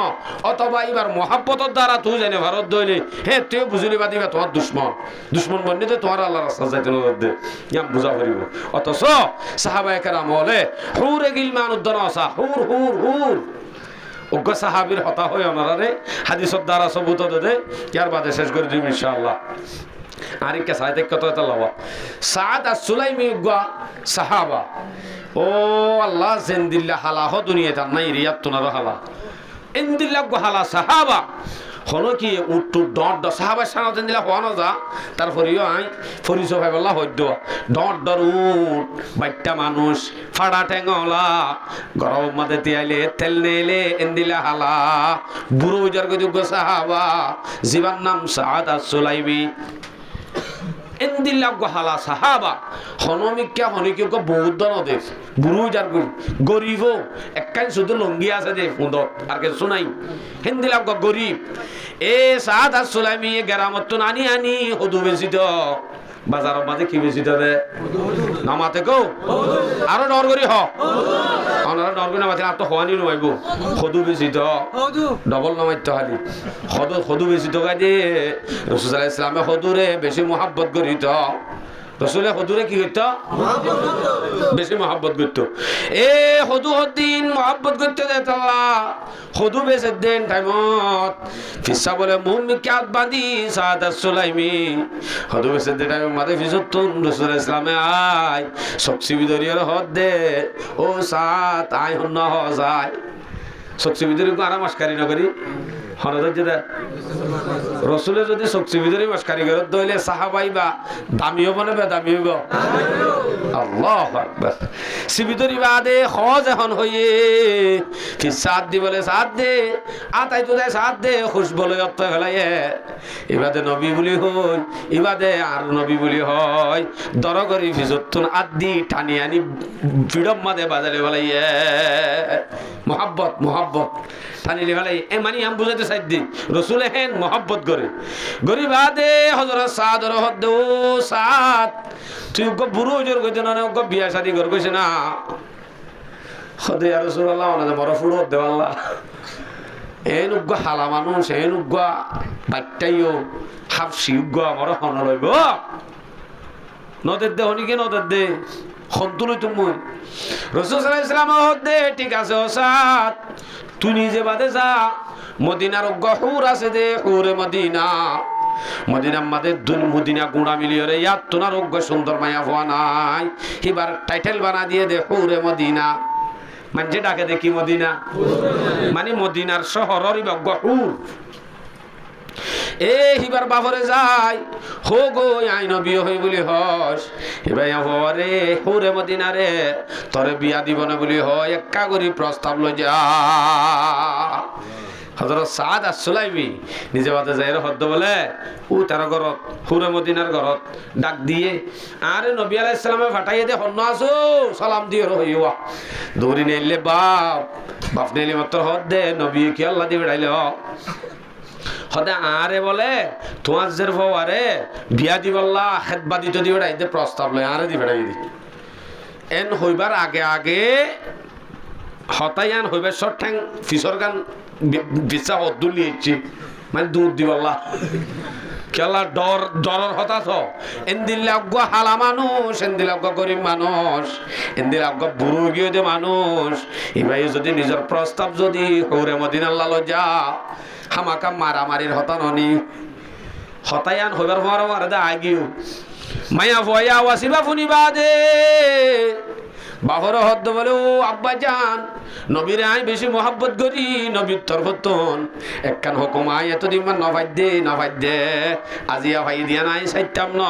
অথবা এবার মহাব্বতের দ্বারা তুই জানে ভারত দইলে হে তুই বুঝিলে বাদে তোমার দুশমন বন্দিতে তোমার আল্লাহ রাস্তা যাইতে ন দে ইয়াম বুঝা করিব অথচ সাহাবায়ে কেরাম বলে হুরে গিলমান উদ্দন আসা হুর অজ্ঞ সাহাবীর হতা হয়ে ওনারে হাদিসের দ্বারা সবুত দে ইয়ার বাদে শেষ করে দিই ইনশাআল্লাহ। আরেকটা সাইতে কত লওয়া সাদ as-সুলাইমি উগ্গা সাহাবা ও আল্লাহ জিন্দিল্লাহ হালা হ দুনিয়াতে নাই রিয়াত তোনার হালা ইন্দিল্লাহ গো হালা সাহাবা হলো কি উট্টু ডট সাহাবা সানাতেন দিলা হওয়ানো যা তারপরেও আই ফরিস ভাই বললা হইদ ডট ডর উট বাইটা মানুষ ফাড়া ঠেঙ্গলা গরম মাঝে তিয়াইলে তেল নেলে ইন্দিল্লাহ হালা বুড়ো উজার গো সাহাবা জীবন নাম সাদ as-সুলাইমি ইন্দিল্লাহ গো হালা সাহাবা হনমিকা হনিকে বহুত নদের বুড়ো যার গরিব একখান শুধু লঙ্গি আছে যে ফুঁদর আর কিছু নাই হিন্দিল্লাহ গো গরিব এ সাদ as-সুলাইমি গেরামত আনি আনি হদু বেশি তো বাজারের মাঝে কি বেশি তবে নামাতে গো আরো ডর করি হনারা ডর করি নামাতে আর তো হওয়ানি নইব হদু বেশি তো ডবল নামাইতে হালি হদু বেশি তো গাই দিয়ে রাসূল সাল্লাল্লাহু আলাইহি ওয়াসাল্লামে হদুরে বেশি মহব্বত করিত রসুলের হদুরে কি করতো বেশি মহব্বত করতো এ হদু হদ্দিন মহব্বত করতে দেত হদু বেশি দেন টাইমত ফিসা বলে মুমিকাত বাঁধি সাদ as-সুলাইমি হদু বেশি দে টাইম মাদে ফিসতুন রাসূল ইসলামে আয় সবসি বিদরিয়ার হদ দে ও সাত আয় হন হ যায় সবসি বিদরি কো আরাম মাসকারি না করি হনদর যেটা রসুলের যদি শক্তি ভিতরে মাস কারিগর দইলে সাহাবাই বা দামি হব না দামি হইব আল্লাহু আকবার সিবিদরি বাদে হজ এখন হইয়ে কি সাত দি বলে সাত দে আতাই তো দেয় সাত দে খুশ বলে অত ফেলাইয়ে ইবাদে নবী বলি হই ইবাদে আর নবী বলি হয় দরগরি ফিজতুন আদি টানি আনি ভিড়ম মাদে বাজারে ফেলাইয়ে মোহাব্বত মোহাব্বত টানিলে ফেলাই এ মানে আম বুঝাইতে চাই দি রসুল হেন মোহাব্বত করে গরিবাদে হযরত সাদর হদ ও সাত তুই গো বুড়ো জোর কইতে না গো বিয়া শাদি কর কইছে না হদে ইয়া রাসূলুল্লাহ ওনা বড় ফুড়ো দে আল্লাহ এন গো হালা মানুষ এন গো বাচ্চাইও হাফসি গো আমার হন লইব নদের দে হনিকে নদের দে হন্তুল তুমি রাসূল সাল্লাল্লাহু আলাইহি ওয়াসাল্লাম হদে ঠিক আছে ও সাত তুই নিজে বাদে যা মদিনার গহুর আছে দে হুরে মদিনা মদিনা মাদে দুন মদিনা গুড়া মিলিয়ে রে ইয়াত তোনার অজ্ঞ সুন্দর মায়া হওয়া নাই এবার টাইটেল বানা দিয়ে দে হুরে মদিনা মানে ডাকে দেখি মদিনা মানে মদিনার শহরের গহুর এ হিবার বাবরে যায় হো গো আই নবী হই বলি হস এবাই হরে হুরে মদিনা রে তরে বিয়া দিব না বলি হয় একা করি প্রস্তাব লই যা হযরত সাদ as-সুলাইমি নিজে বাদে যাই হদ্দ বলে ও তার ঘরত হুরে মদিনার ঘরত ডাক দিয়ে আরে নবী আলাইহিস সালামে ফাটাইয়ে দে হন্ন আসো সালাম দিয়ে রইওয়া দৌড়ি নেলে বাপ নেলে মাত্র হদ দে নবী কি আল্লাহ দি বেড়াইলে হদে আরে বলে তোমার জের আরে বিয়া দিবল্লা খেদবা দিতে দি বেড়াই দে প্রস্তাব লয় আরে দি বেড়াই দি এন হইবার আগে আগে হতায়ান হইবার শর্ট ঠ্যাং ফিসর গান বিচা হদ্দুল লিয়েছি মানে দুধ দিবল্লা কেলা ডরের হতা তো এন্দিল্লা গো হালা মানুষ এন্দিল্লা গো গরিব মানুষ এন্দিল্লা গো বুড়ো গিয়ে দে মানুষ এবার যদি নিজের প্রস্তাব যদি হৌরে মদিনা লাল যা হামাকা মারামারির হতা ননি হতায়ান হইবার পর দে আগিও মায়া ভয়া ওয়াসিবা ফুনিবা দে বাহর হদ্দ বলে ও আব্বা জান নবীরে আই বেশি মোহাব্বত করি নবীর তরফতন একখান হুকুম আই এতদিন নভাই দে আজিয়া ভাই দিয়া নাই সাইতাম ন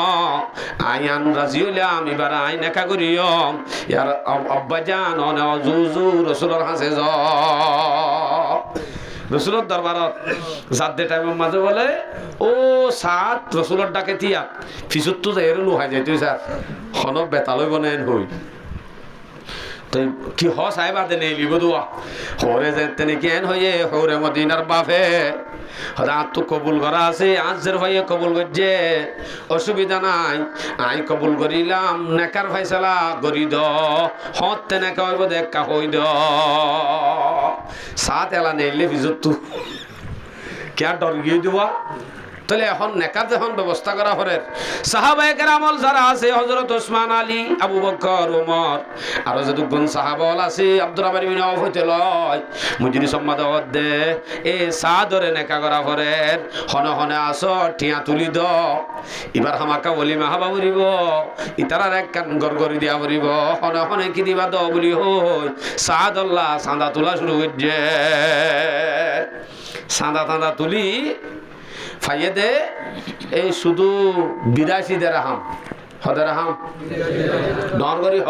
আইয়ান রাজি হইলাম এবার আই নেকা করিয়ম ইয়ার আব্বা জান অনে অজুজু রসুলের হাসে য রসুলের দরবারত যাদে টাইমের মাঝে বলে ও সাত রসুলের ডাকে তিয়া ফিসুত তো যাই লোহাই যাইতে স্যার হন বেতালই বনেন হই তো কি হ সাহেব আদে নেই লিব দোয়া হরে যেতে নাকি এন হয়ে হরে মদিনার বাপে রাত তো কবুল করা আছে আজের ভাইয়ে কবুল করছে অসুবিধা নাই আই কবুল করিলাম নেকার ফাইসালা করি দ হতে নেকা হইব দেখা হই দ সাত এলা নেইলে বিজত তু কে ডর গিয়ে দেওয়া তাহলে এখন নেকার যখন ব্যবস্থা করা হরের সাহাবায়ে কেরামল যারা আছে হযরত ওসমান আলী আবু বকর ওমর আর যদুগুণ সাহাবাল আছে আব্দুর রহমান ইবনে আওফ হইতে লয় মুজরি সম্মাদ দে এ সাদরে নেকা করা হরের হনে হনে আসো টিয়া তুলি দ এবার হামাকা বলি মাহাবা বলিব ইতারার এক কান গরগরি দিয়া বলিব হনে হনে কি দিবা দ বলি হই সাদুল্লাহ চাঁদা তোলা শুরু করছে চাঁদা তুলি ফাইয়ে দে এই শুধু 82 দেরহাম হদেরহাম ডর করি হ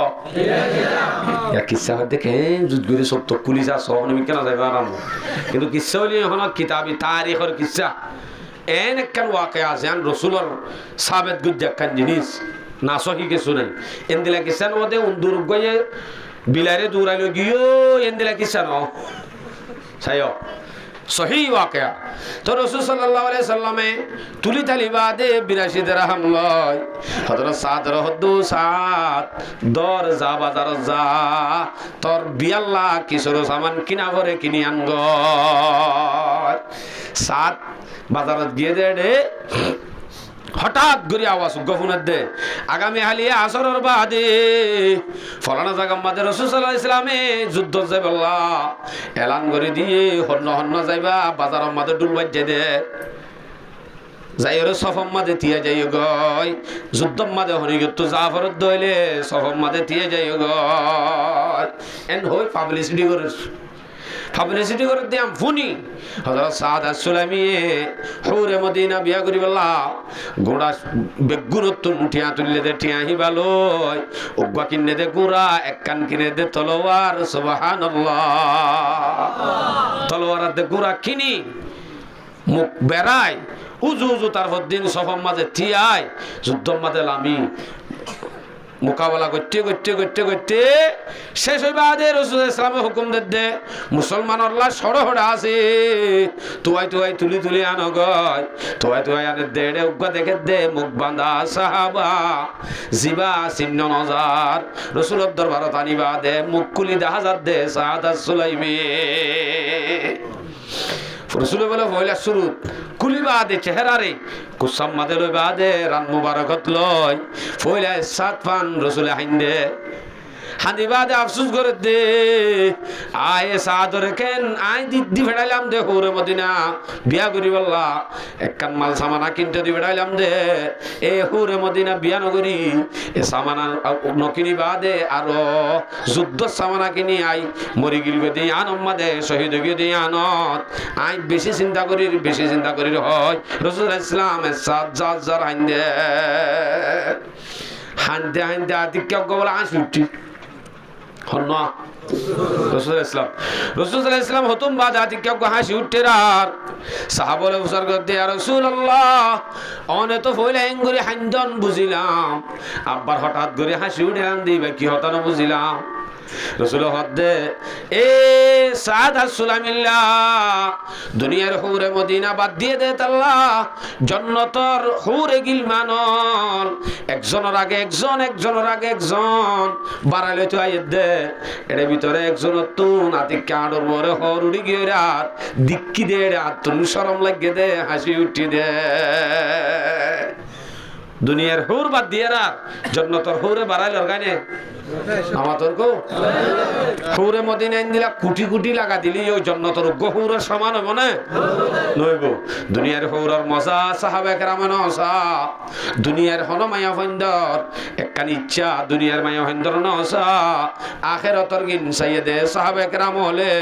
কিসা দেখে যুদ্ধ সত্য পুলিশ আস আমি কেন যাইব আরাম কিন্তু কিসা হলি এখন কিতাবি তারিখের কিসা এন একখান ওয়াকে আছে আন রসুলর সাবেত গুজ্জাক্কান জিনিস না সহি কিছু নাই এন দিলা কিসার মধ্যে উন্দুর গিয়ে বিলারে দূরাইল গিয়ে এন দিলা কিসা ন সাই সহি ওয়াকিয়া তো রাসূল সাল্লাল্লাহু আলাইহি সাল্লামে তুলি তালি বাদে 82 দিরহাম লয় হযরত সাদ রহদু সাদ দর যা বাজার যা তোর বিয়াল্লাহ কিশোর সামান কিনা ভরে কিনি আনগ সাদ বাজারত গিয়ে দে হঠাৎ করে আওয়াজ গফুনের দে আগামী হালিয়ে আসরের বাদে ফলানা জায়গা মাঝে রাসূল সাল্লাল্লাহু আলাইহি সাল্লামে যুদ্ধ যাইবাল্লা এলান করে দিয়ে হন্ন হন্ন যাইবা বাজারের মাঝে ডুলবাই যাই দে যাই ওরে সফম মাঝে দিয়ে যাই গয় যুদ্ধর মাঝে হরিগত জাফরত দইলে সফম মাঝে দিয়ে যাই গয় এন হই পাবলিসিটি করে দিয়াম ফুনি হযরত সাদ আস-সুলামি হুরে মদিনা বিয়া করিবাল্লা গোড়া বেগুনত টিয়া তুললে দে টিয়া হিবালয় উগবা কিনে দে গোড়া এক কান কিনে দে তলোয়ার সুবহানাল্লাহ তলোয়ার দে গোড়া কিনি মুখ বেড়াই উজু তারপর দিন সফর মাঝে টিয়াই যুদ্ধর মাঝে লামি মোকাবেলা করতে শেষ হইবা দে রাসূল ইসলামে হুকুম দে মুসলমানের লা সরহড়া আছে তুই তুলি আন গয় তুই আনে দে উগা দেখে দে মুখ বাঁধা সাহাবা জিবা চিহ্ন নজার রাসূলের দরবারত আনিবা দে মুখ খুলি দেখা যাত দে সাদ আস-সুলাইমি রসুল বলে পয়লা শুরু কুলিবা দে চেহারারে কুসাম মাদে লইবা দে রান মুবারকত লয় পয়লা সাত পান রসুল হাইন্দে হানিবা দে আফসোস করে দে আয় সাদরে কেন আই দিদি ফেড়াইলাম দে হুরে মদিনা বিয়া করি বললা একখান মাল সামানা কিনতে দি ফেড়াইলাম দে এ হুরে মদিনা বিয়া নগরি এ সামানা নকিনি বাদে আরো যুদ্ধ সামানা কিনি আই মরি গিলবে দি আনম্মা দে শহীদ গিয়ে দি আনত আই বেশি চিন্তা করি হয় রাসূল ইসলাম সাত জাজার হানতে আদিক বলে আসুটি হন রাসূল ইসলাম হতুম বাদ আদিক হাসি উঠতে আর সাহাবলে উসার করতে আর রাসূলুল্লাহ অনে তো ফইলা এঙ্গুরি হান্দন বুঝিলাম আব্বার হঠাৎ করে হাসি উঠে আন দিবে কি হতানো বুঝিলাম রাসূল হদ্দে এ সাদ আস-সুলামিল্লাহ দুনিয়ার হুরে মদিনা বাদ দিয়ে দে আল্লাহ জান্নাতের হুরে গিলমানল একজনের আগে একজন বাড়াইলে তো আইয়ে দে এর ভিতরে একজনের তুন আতি কাঁড়র মরে হরুড়ি গিয়ে রাত দিক্কি দে রাত তুন শরম লাগে দে হাসি উঠি দে দুনিয়ার হুর বাদ দিয়ে রাত জান্নাতের হুরে বাড়াইলে গানে আমাদের গো হুরে মদিনা দিলা কোটি লাগা দিলি ওই জান্নাতের গহুরের সমান হবে না নইব দুনিয়ার হুরের মজা সাহাবা কেরামের নসা দুনিয়ার হন মায়া ভন্দর একখান ইচ্ছা দুনিয়ার মায়া ভন্দর নসা আখিরাতের গিন সাইয়েদে সাহাবা কেরাম হলে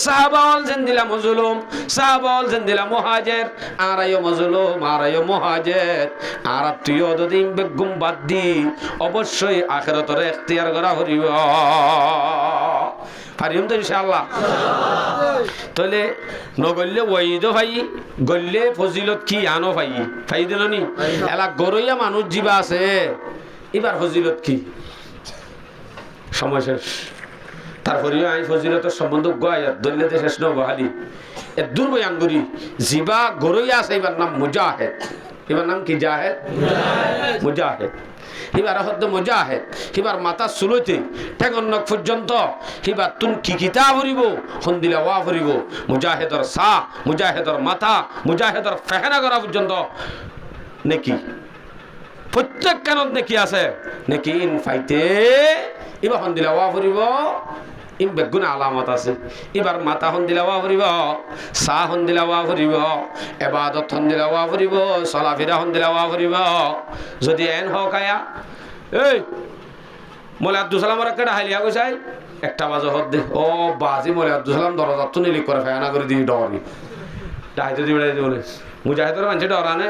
সাহাবাল যেন দিলা মজলুম সাহাবাল যেন দিলা মুহাজির আরায়ো মজলুম আরায়ো মুহাজির আর তুইও যদি বেগুম বাদ দি অবশ্যই আখিরাতের ইখতিয়ার করা হরিব পারিম তো ইনশাআল্লাহ তাহলে নগল্লে ওয়াইদ ভাই গল্লে ফজিলত কি আনো ভাই দিল নি এলা গরইয়া মানুষ জীবা আছে এবার ফজিলত কি সময় শেষ তারপরেও আই ফজিলতের সম্বন্ধ গায়াত দল্লে দে শেষ নবহালি এ দুর্বয়ান করি জীবা গরইয়া আছে এবার নাম মুজাহিদ এবার নাম কি জাহেদ মুজাহিদ এবার হদ্দ মুজাহিদ এবার মাথা সুলইতে ঠেগন্নক পর্যন্ত এবার তুন কি কিতাব হরিব হন্দিলা ওয়া হরিব মুজাহিদর সা মুজাহিদর মাথা মুজাহিদর ফেহনা করা পর্যন্ত নেকি প্রত্যেক কানত নেকি আছে নেকি ইন ফাইতে এবার হন্দিলা ওয়া হরিব ইন বেগুন আলামত আছে এবার মাথা হন্দিলা ওয়া হরিব সা হন্দিলা ওয়া হরিব ইবাদত হন্দিলা ওয়া হরিব সলাফিরা হন্দিলা ওয়া হরিব যদি এন হক আয়া এই মোলা আব্দুল সালামর একটা হাইলিয়া কইছাই একটা বাজে হদ দে ও বাজি মোলা আব্দুল সালাম দরজা তো নিলি করে ফেনা করে দিই ডরি ডাইতে দিবে ডাইতে বলে মুজাহিদের মানছে ডরানে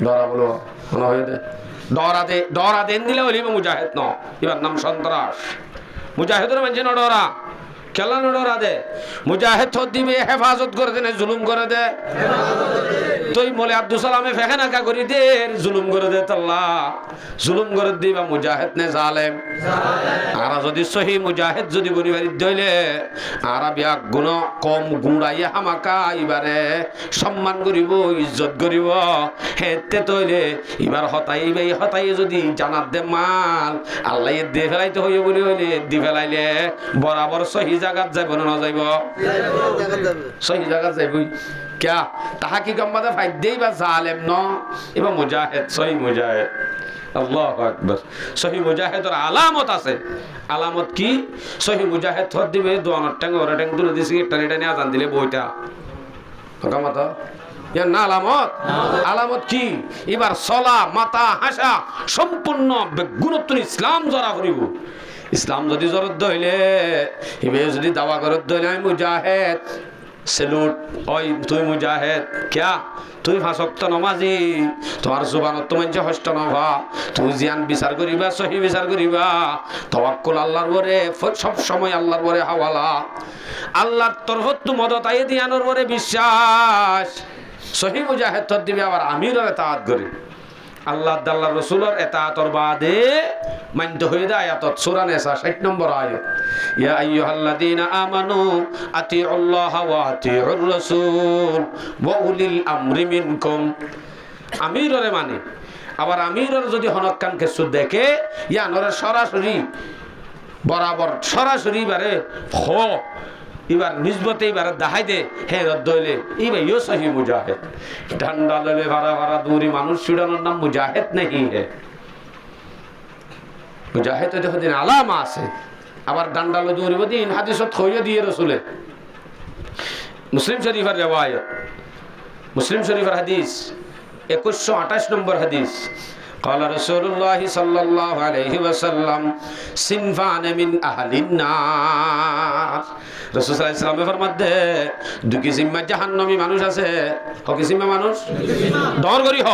ডরা বলো মনে হয়ে দে ডরা দেন দিলে হলিব মুজাহিদ ন এবার নাম সন্ত্রাস মুজাহিদের মানছে ন ডরা কেলা ন ডরা দে মুজাহিদ হদ দিবে হেফাজত করে দে জুলুম করে দে তুই মোলে আব্দুল সালামে ফেখানাকা করি দে জুলুম করে দে আল্লাহ জুলুম করে দিবা মুজাহিদ নে জালেম আর যদি সহি মুজাহিদ যদি বনিবারি দইলে আর বিয়া গুণ কম গুড়াইয়া হামাকা এবারে সম্মান করিব ইজ্জত করিব হেতে তৈলে এবার হতাই যদি জানাত দে মাল আল্লাহ দিয়ে ফেলাইতে হইব বলি হইলে দি ফেলাইলে বরাবর সহি জায়গাত যাইব না যাইব সহি জায়গাত যাইবই क्या ताहा की गम मदा फायदे बा जालिम न एबा मुजाहिद सही मुजाहिद अल्लाहु আকবার सही मुजाहिद और আলামত আছে আলামত কি सही मुजाहिद থর দিবে দোয়ানোর টাঙ্গ ওরা টাঙ্গ দুলে দিছি একটা নিয়ে আজান দিলে বইটা কামাতা ইয়া না আলামত কি এবার সলা মাতা হাসা সম্পূর্ণ বেগুণত্ব ইসলাম জরা করিব ইসলাম যদি জরত দইলে ইবে যদি দাওয়া করত দইলে আমি মুজাহিদ সেলুট ওই তুই মুজাহিদ क्या তুই ফাঁসক্ত নমাজি তোমার জুবানত তো মানছে হষ্ট নভা তুই জিয়ান বিচার করিবা সহি বিচার করিবা তাওয়াক্কুল আল্লাহর উপরে সব সময় আল্লাহর উপরে হাওয়ালা আল্লাহর তরফত তো মদত আই দিয়ানোর উপরে বিশ্বাস সহি মুজাহিদ তো দিবে আবার আমিরের ইতাআত করে আল্লাহ আল্লাহর রাসূলের ইতাআতর বাদে মানতে হয়ে যায় আয়াত সূরা নিসা 60 নম্বর আয়াত ইয়া আইয়ুহাল্লাযীনা আমানু আতিউল্লাহ ওয়া আতিউর রাসূল ওয়া উলিল আমরি মিনকুম আমিরের মানে আবার আমিরের যদি হনকান কিছু দেখে ইয়া নরে সরাসরি বরাবর সরাসরি বারে হ এবার নিসবতে এবার দেখাই দে হে রদ্দইলে এবার ইও সহি মুজাহিদ ঠান্ডা দলে ভাড়া ভাড়া দূরি মানুষ ছুড়ানোর নাম মুজাহিদ नहीं है মুজাহিদ তো দেখো দিন আলামা আছে আবার ডান্ডালো দূরি বদিন হাদিসত কইয়া দিয়ে রাসূলে মুসলিম শরীফের riwayat মুসলিম শরীফের হাদিস 2128 নম্বর হাদিস قال رسول الله صلى الله عليه وسلم صنفان من اهل النار রাসূল সাল্লাল্লাহু আলাইহি ওয়াসাল্লাম ফরমাতে দুই কিসিমে জাহান্নামী মানুষ আছে হ কিসিমে মানুষ ডর করি হ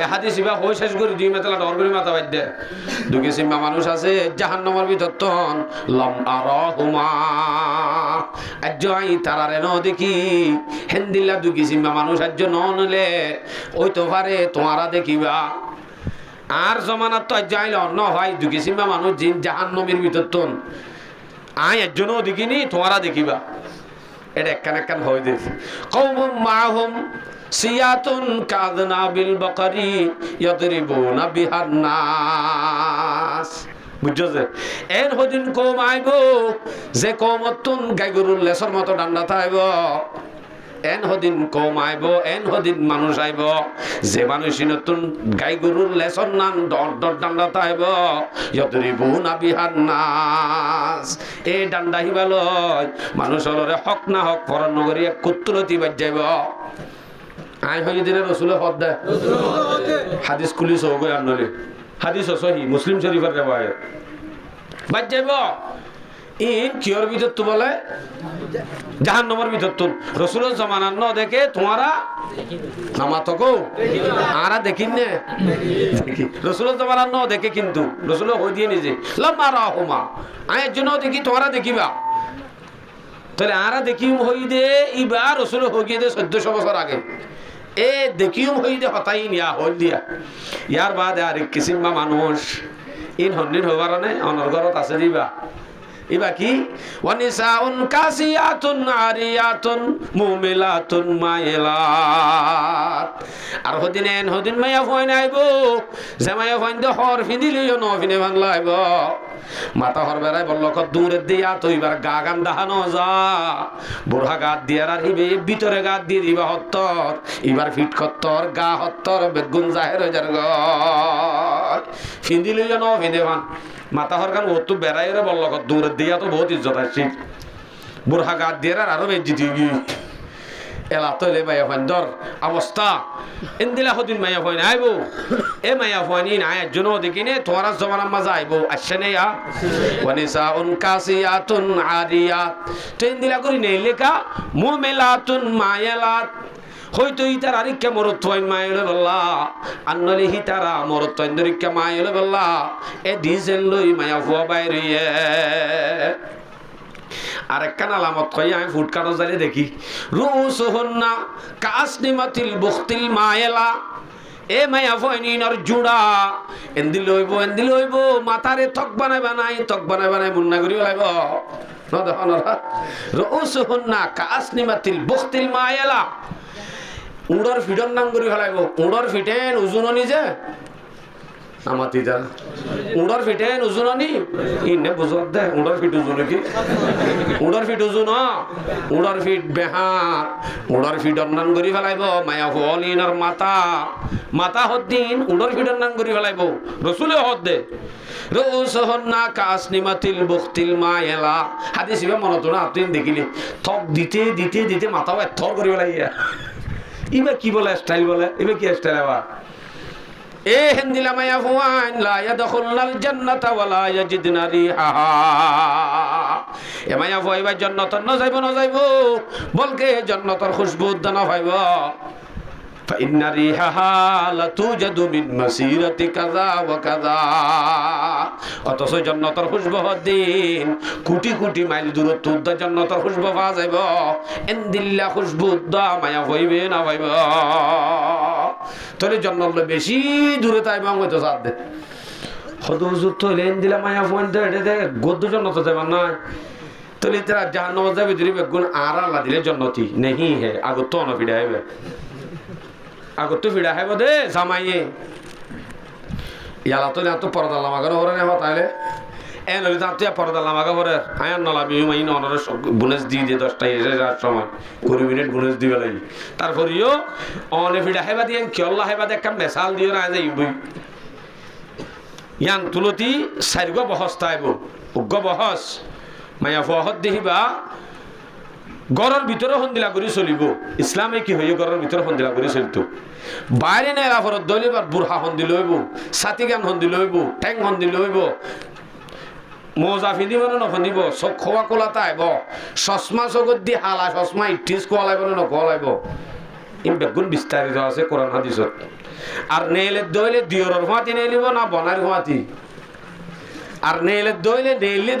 এই হাদিস ইবা হই শেষ করি দুই মেতলা ডর করি মাথা বাইদ দে দুই কিসিমে মানুষ আছে জাহান্নামের ভিতর তন লাম আরাহুমা আজই তারারে ন দেখি হেন্দিলা দুই কিসিমে মানুষ আজ ননলে ওই তো পারে তোমারা দেখিবা আর জমানাত তো যাইল অন্য হয় দুই কিসিমে মানুষ জিন জাহান্নামের ভিতর তন আয় একজনও দেখিনি তোমরা দেখিবা এটা একখান হয়ে দিয়েছে কওমুম মাহুম সিয়াতুন কাযনাবিল বাকারি ইয়াদরিবুনা বিহান নাস বুঝছো যে এন হদিন কওম আইব যে কওমতুন গাইগরুল লেসর মতো ডান্ডা থাইব এন হদিন কওম আইব এন হদিন মানুষ আইব যে মানুষ নতুন গাই গরুর লেসন নাম ডর ডান্ডা তাইব ইয়দরিবুনা বিহান নাস এই ডান্ডা হিবালয় মানুষ হলরে হক না হক পরন নগরী এক কুত্তুলতি বাজাইব আই হই দিনে রাসূল হদ দে হাদিস কুলিস হগো আনলে হাদিস সহিহ মুসলিম শরীফের riwayat বাজাইব ইন কিয়র ভিতর তো বলে জাহান্নামের ভিতর তো রাসূলের জামানার ন দেখে তোমরা নামাতকো আরা দেখিন না দেখি রাসূলের জামানার ন দেখে কিন্তু রাসূল হই দিয়ে নিজে লাম্মা রাহুমা আয়ের জন্য দেখি তোমরা দেখিবা তাহলে আরা দেখিম হই দে ইবা রাসূল হই দে 1400 বছর আগে এ দেখিম হই দে হতাই নিয়া হই দিয়া ইয়ার বাদে আর কিসিমা মানুষ ইন হন্দিন হবারনে অনর্গরত আছে দিবা এবার কি ওয়ানিসাউন কাসিয়াতুন আরিয়াতুন মুমিলাতুন মাইলাত। আর হদিন মাইয়া ফয়ন আইব, যে মাইয়া ফয়ন দে হর ফিদিলিও ন ফিনে বাংলা আইব, মাথা হর বেড়াই বলল দূরের দিয়া তো এবার গা গান দাহানো যা, বুড়া গাত দিয়ে আর হিবে ভিতরে গাত দিয়ে দিবা হত্তর, এবার ফিট কত্তর গা হত্তর বেগুন জাহের হয়ে যার ফিদিলিও ন ফিনে বান মাথা হর গান ও তো বেড়াই রে বলল দূরের দিয়া তো বহুত ইজ্জত আসছি, বুড়া গাত দিয়ে আর আরো বেজি গি এলা তৈলে মাইয়া ফাইন দর অবস্থা এন্দিলা হদিন মাইয়া ফাইন আইব, এ মাইয়া ফাইনি না একজন দেখিনে তোমার জমানার মাঝে আইব আসছে নে ইয়া ওয়ানিসাউন কাসিয়াতুন আরিয়াত। তো এন্দিলা করি নেই লেখা মুমিলাতুন মায়ালাত, হয়তো ইতার আরিক্কা মরত হইন মাইলে বল্লা আন্নলি হিতারা মরত হইন দরিক্কা মাইলে বল্লা এ ডিজেল লই মায়া ফুয়া বাইরে। আর একখান আলামত কই আমি ফুটকানো জালি দেখি রুসুহুন্না কাসনিমাতিল বুখতিল মায়লা, এ মায়া ফয়নিনর জুড়া এন্দি লইব মাথারে তক বানাই মুন্না করি লাইব ন দেখনরা রুসুহুন্না কাসনিমাতিল বুখতিল মায়লা, উড়র ফিডর নাম করি ফেলাইব, উড়র ফিটেন ওজন নিজে আমাতি যা উড়র ফিটেন ওজননি ইনে বুঝত দে উড়র ফিট ওজন কি উড়র ফিট ওজন উড়র ফিট বেহার উড়র ফিটর নাম করি ফেলাইব মায়া হলিনর মাথা হদ্দিন উড়র ফিটর নাম করি ফেলাইব রসুলে হদ দে রুসুহুন্না কাসনিমাতিল বুখতিল মায়লা। হাদিস ইবা মনত না আপনি দেখিলে থক দিতে মাথাও থর করি ফেলাইয়া ইবা কি বলে স্টাইল বলে ইবা কি স্টাইল আবার এ হিন্দিলা মায়া ফুয়ান লা ইয়াদখুলনাল জান্নাতা ওয়ালা ইয়াজিদনা রিহাহা, এ মায়া ফুয়াইবা জান্নাতত ন যাইব বলকে জান্নাতর খুশবু দানা পাইব, ফাইন্না রিহাহা লাতুজাদু মিন মাসিরাতি কাযা ওয়া কাযা। অথচ জান্নাতর খুশবু হদিন কোটি মাইল দূরত্ব জান্নাতর খুশবু পাওয়া যাইব, এন্দিল্লা খুশবু দা মায়া হইবে না পাইব। তাহলে জন্নত বেশি দূরে তাই বাং হইতো সাথ দে হদুজুর তো লেন দিলা মায়া ফোন দে দে গদ্দ জন্নত যাবে না, তাহলে তারা জাহান্নাম যাবে দিলে বেগুন আর আল্লাহ দিলে জন্নতি নেহি হে আগত তো না ফিডা হবে আগত তো ফিডা হবে দে জামাইয়ে ইয়ালা তো না তো পর্দা লামাগানো হরে না তাইলে এন হইতো আপনি পর্দা লামাগা হরে আয়ান নলা বিউ মাইন অনরে বুনেস দি দে 10টা এসে যাওয়ার সময় 20 মিনিট বুনেস দিবে লাগি, তারপরেও অনে ফিডা হেবা দিয়ে কি আল্লাহ হেবা দেখ কাম মেসাল দিও না যাই বই ইয়ান তুলতি সাইরগ বহস তাইব উগ্গ বহস মায়া ফহদ দেহিবা গরর ভিতরে হন্দিলা করে চলিব। ইসলামে কি হইয় গরর ভিতরে হন্দিলা করে চলতো, বাইরে নেলা ফরত দলিবার বুড়া হন্দি লইব, ছাতি গান হন্দি লইব, ঠেং হন্দি লইব, মজা ফিদিব না নফিদিব, চক খোৱা কোলাতা আইব, চশমা চকুত দি হালা চশমা ইটিজ কোৱালাইব না নকোৱালাইব, ই বেগুন বিস্তারিত আছে কোরআন হাদিসত। আর নেইলে দইলে দিয়রর হুঁয়াতি নেইলিব না বনার হুঁয়াতি, আর নেইলে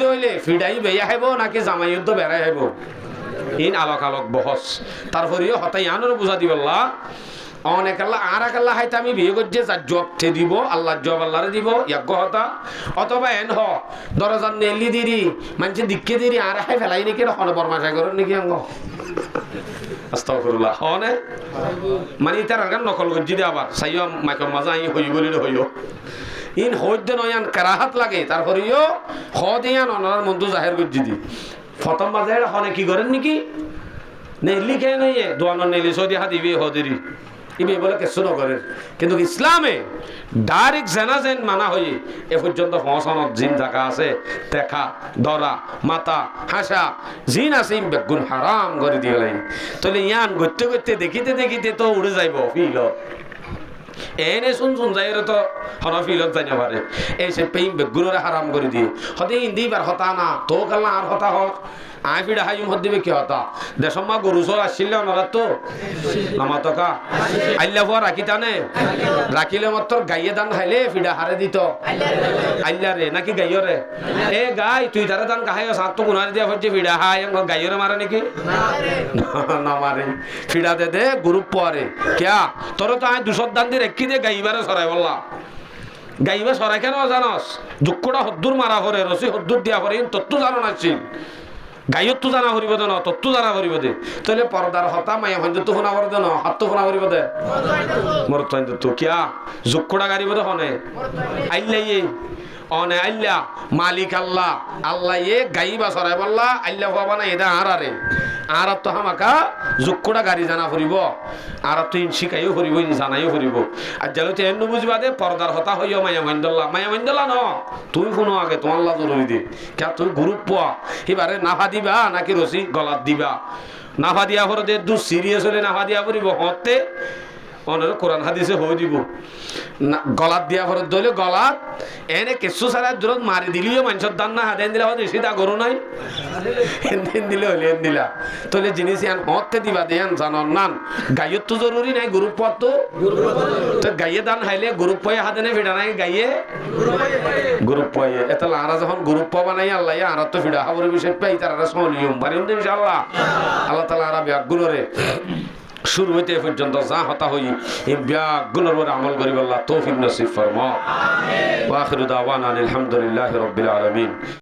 দইলে ফিডাই বেয়া হাইব নাকি জামাইয়ুদ্ধ বেড়াই হাইব, ইন আলোক বহস। তারপরেও হতাই আনর বুঝা দিবল্লা অনেক আল্লাহ আর এক আল্লাহ হাইতে আমি বিয়ে করছে যার জব থে দিব আল্লাহ জব আল্লাহরে দিব ইয়াজ্ঞ হতা, অথবা এন হ দরজার নেলি দিরি মানুষের দিকে দিরি আর হাই ফেলাই নাকি হনে বরমাশাই করেন নাকি অঙ্গ আস্তাগফিরুল্লাহ হনে মানে তার গান নকল গজ্জি দে আবার সাইও মাইকর মাজা আই হই বলি হইও ইন হইতে নয়ান কারাহাত লাগে, তারপরেও হ দিয়ান অনার মন্দ জাহের গজ্জি দি ফতম মাঝে হনে কি করেন নাকি নেলি খেয়ে নেই দোয়ানোর নেলি সৌদি হাদিবি হদেরি ইবি বলে কিছু নকরে, কিন্তু ইসলামে ডাইরেক্ট জেনাজেন মানা হয়ে এ পর্যন্ত ফসনত জিন থাকা আছে, দেখা দরা মাথা হাসা জিন আছে বেগুন হারাম করে দিয়ে লাগে। তাহলে ইয়ান করতে দেখিতে তো উড়ে যাইব ফিল এনে শুন যাই তো হন ফিলত জানি পারে এই সে পেইম বেগুনরে হারাম করে দিয়ে হতে হিন্দি বার হতা না তো কাল্লা আর হতা হক আই ফিডা হাইম হদ দিবে কি হতা দেশমা গরু সর আসছিল না তো নামা তকা আইলা ফুয়া রাখিতানে রাখিলে মাত্র গাইয়ে দান খাইলে ফিডা হারে দিত আইলা রে নাকি গাইয়রে এ গাই তুই তারে দান খাইও সাত তো গুনার দিয়া হচ্ছে ফিডা হাই গাইয়রে মারে নাকি না মারে ফিডা দে গরু পরে কিয়া তোর তো আই 200 দান দিয়ে রেখি দে গাইবারে সরাই বললা গাইবা সরাই কেন জানস যুক্কটা হদ্দুর মারা করে রসি হদ্দুর দিয়া করে তত্ত্ব জানো নাছিল গাইয়ত তো জানা করিব দে ন তত্ত্ব জানা করিব দে তাহলে পর্দার হতা মায়া হইতে তো শোনা করে দে ন হাত তো শোনা করিব দে মোর তো কিয়া যুক্কটা গাড়িব দে হনে আইলাই অনে আল্লাহ মালিক আল্লাহ আল্লাহ গাইবা সরাই বললা আল্লাহ হবা না এটা আর তো হামাকা যুক্কটা গাড়ি জানা ফুরিব আর তো ইন শিখাইও ফুরিব ইন জানাইও ফুরিব আর জালতে এন্ন বুঝবা দে পর্দার হতা হইও মায়া মন্দল্লা ন তুই শুনো আগে তোমার লা জরুরি দে কে তুই গ্রুপ পোয়া এবারে নাফা দিবা নাকি রসি গলাত দিবা নাফা দিয়া পরে দে দু সিরিয়াস হলে নাফা দিয়া ফুরিব হতে অনেক কোরআন হাদিসে হয়ে দিব গলাত দিয়া পরে দইলে গলাত এনে কিছু সারা দূরত মারি দিলিও মানুষের দান না হাতেন দিলা হতে সেটা গরু নাই এন দিলে হলে এন দিলা তাহলে জিনিস আন হতে দিবা দেন জানন নান গাইয়ের তো জরুরি নাই গ্রুপ পথ তো গাইয়ে দান হাইলে গ্রুপ পয়ে হাতে নে ফিডা নাই গাইয়ে গ্রুপ পয়ে এত লারা যখন গ্রুপ পা বানাই আল্লাহ আর তো ফিডা খবরের বিষয় পাই তারা সলিয়ম পারিম ইনশাআল্লাহ আল্লাহ তাআলা আর বিয়াগুলোরে শুরু হইতে পর্যন্ত যা হতা হই এই ব্যাগুলোর উপর আমল করি আল্লাহ তৌফিক নসিব ফরমাও আমিন ওয়া আখিরু দাওয়ানা আলহামদুলিল্লাহি রাব্বিল আলামিন।